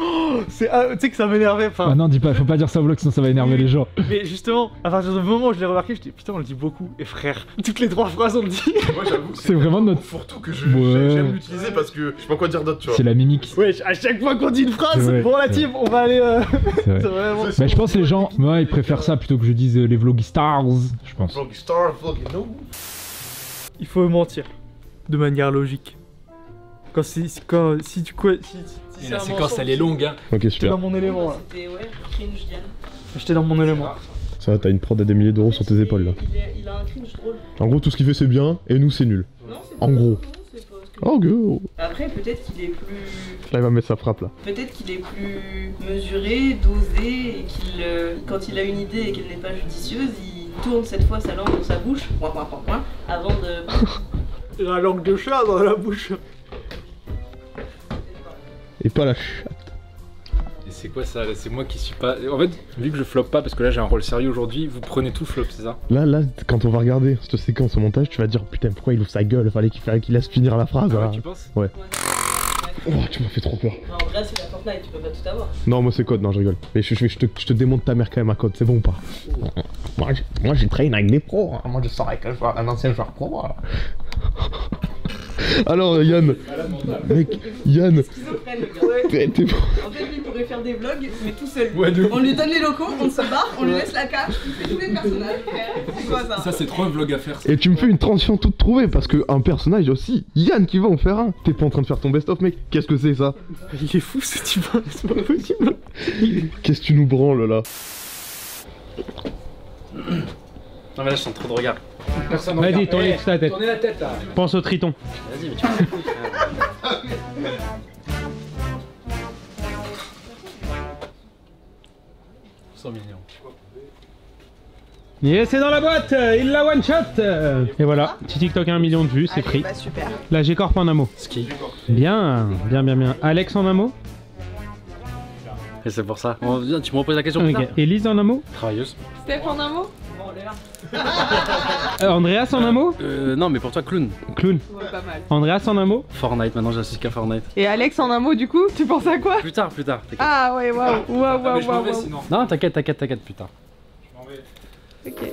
tu sais que ça m'énervait. Enfin, Ah non, dis pas, faut pas dire ça au vlog sinon ça va énerver les gens. mais justement, à partir du moment où je l'ai remarqué, je dis putain, on le dit beaucoup. Et frère, toutes les 3 phrases on le dit. Moi j'avoue que C'est vraiment notre. fourre-tout que Ouais. j'aime l'utiliser parce que je sais pas quoi dire d'autre, tu vois. C'est la mimique. Wesh, à chaque fois qu'on dit une phrase, C'est vrai, bon la c'est team, on va aller. C'est vrai. C'est vraiment. Bah, je pense que les gens, ouais, ils préfèrent ça plutôt que je dise les vlogistars, je pense. Vlogstar, vlogino. Il faut mentir de manière logique. Si tu quoi, si Et la séquence elle est longue hein. Ok, J'étais super. dans mon élément là. C'était cringe Diane. J'étais dans mon élément. Ça va, t'as une prod à des milliers d'euros sur tes épaules là. Il a un cringe drôle. En gros, tout ce qu'il fait c'est bien et nous c'est nul. Non, c'est En gros. Oh go. Après, peut-être qu'il est plus. Là il va mettre sa frappe là. Peut-être qu'il est plus mesuré, dosé, et qu'il, quand il a une idée et qu'elle n'est pas judicieuse, il tourne cette fois sa langue dans sa bouche, avant de. La langue de chat dans la bouche. Et pas la chatte. Et c'est quoi ça? C'est moi qui suis pas. En fait, vu que je floppe pas parce que là j'ai un rôle sérieux aujourd'hui, vous prenez tout le flop, c'est ça? Là, quand on va regarder cette séquence au montage, tu vas dire putain, pourquoi il ouvre sa gueule? Fallait qu'il laisse finir la phrase. Ah là. ouais, tu penses? Ouais. Oh, tu m'as fait trop peur. Non, en vrai, c'est la Fortnite, tu peux pas tout avoir. Non, moi c'est code, non, je rigole. Mais je te démonte ta mère quand même à code, c'est bon ou pas? Moi j'ai traîné avec des pros, hein. Moi je sors avec un ancien joueur pro. Voilà. Alors Yann, mec, Yann, Schizophrène, le gars. t'es bon. En fait, lui, il pourrait faire des vlogs, mais tout seul. Ouais, de ouf. On lui donne les locaux, on se barre, on lui laisse la cage, il fait tous les personnages. C'est quoi ça? Ça, c'est trop un vlog à faire. Ça. Et tu me fais une transition toute trouvée parce qu'un personnage aussi, Yann qui va en faire un. T'es pas en train de faire ton best-of, mec? Qu'est-ce que c'est ça? Il est fou ce type, c'est pas possible. Qu'est-ce que tu nous branles là? Non mais là je sens trop de regard. Vas-y, tournez toute la tête. Tournez la tête là. Pense au triton. Vas-y mais tu me fous. C'est mignon. Yes, c'est dans la boîte, il l'a one shot. Et voilà, petit TikTok à 1 million de vues, c'est free. Bah super. La G-Corp en un mot. Ski. Bien. Alex en un mot. Et c'est pour ça. Bon, viens, tu me reposes la question. Ok. Elise en un mot. Travailleuse. Steph en un mot? Andreas en un mot. Non mais pour toi clown. Clown. Ouais, pas mal. Andreas en un mot. Fortnite, maintenant j'associe qu'à Fortnite. Et Alex en un mot, du coup, tu penses à quoi? Plus tard, t'inquiète. Ah ouais, waouh, Mais je m'en vais sinon. Non, t'inquiète, plus tard. Ok.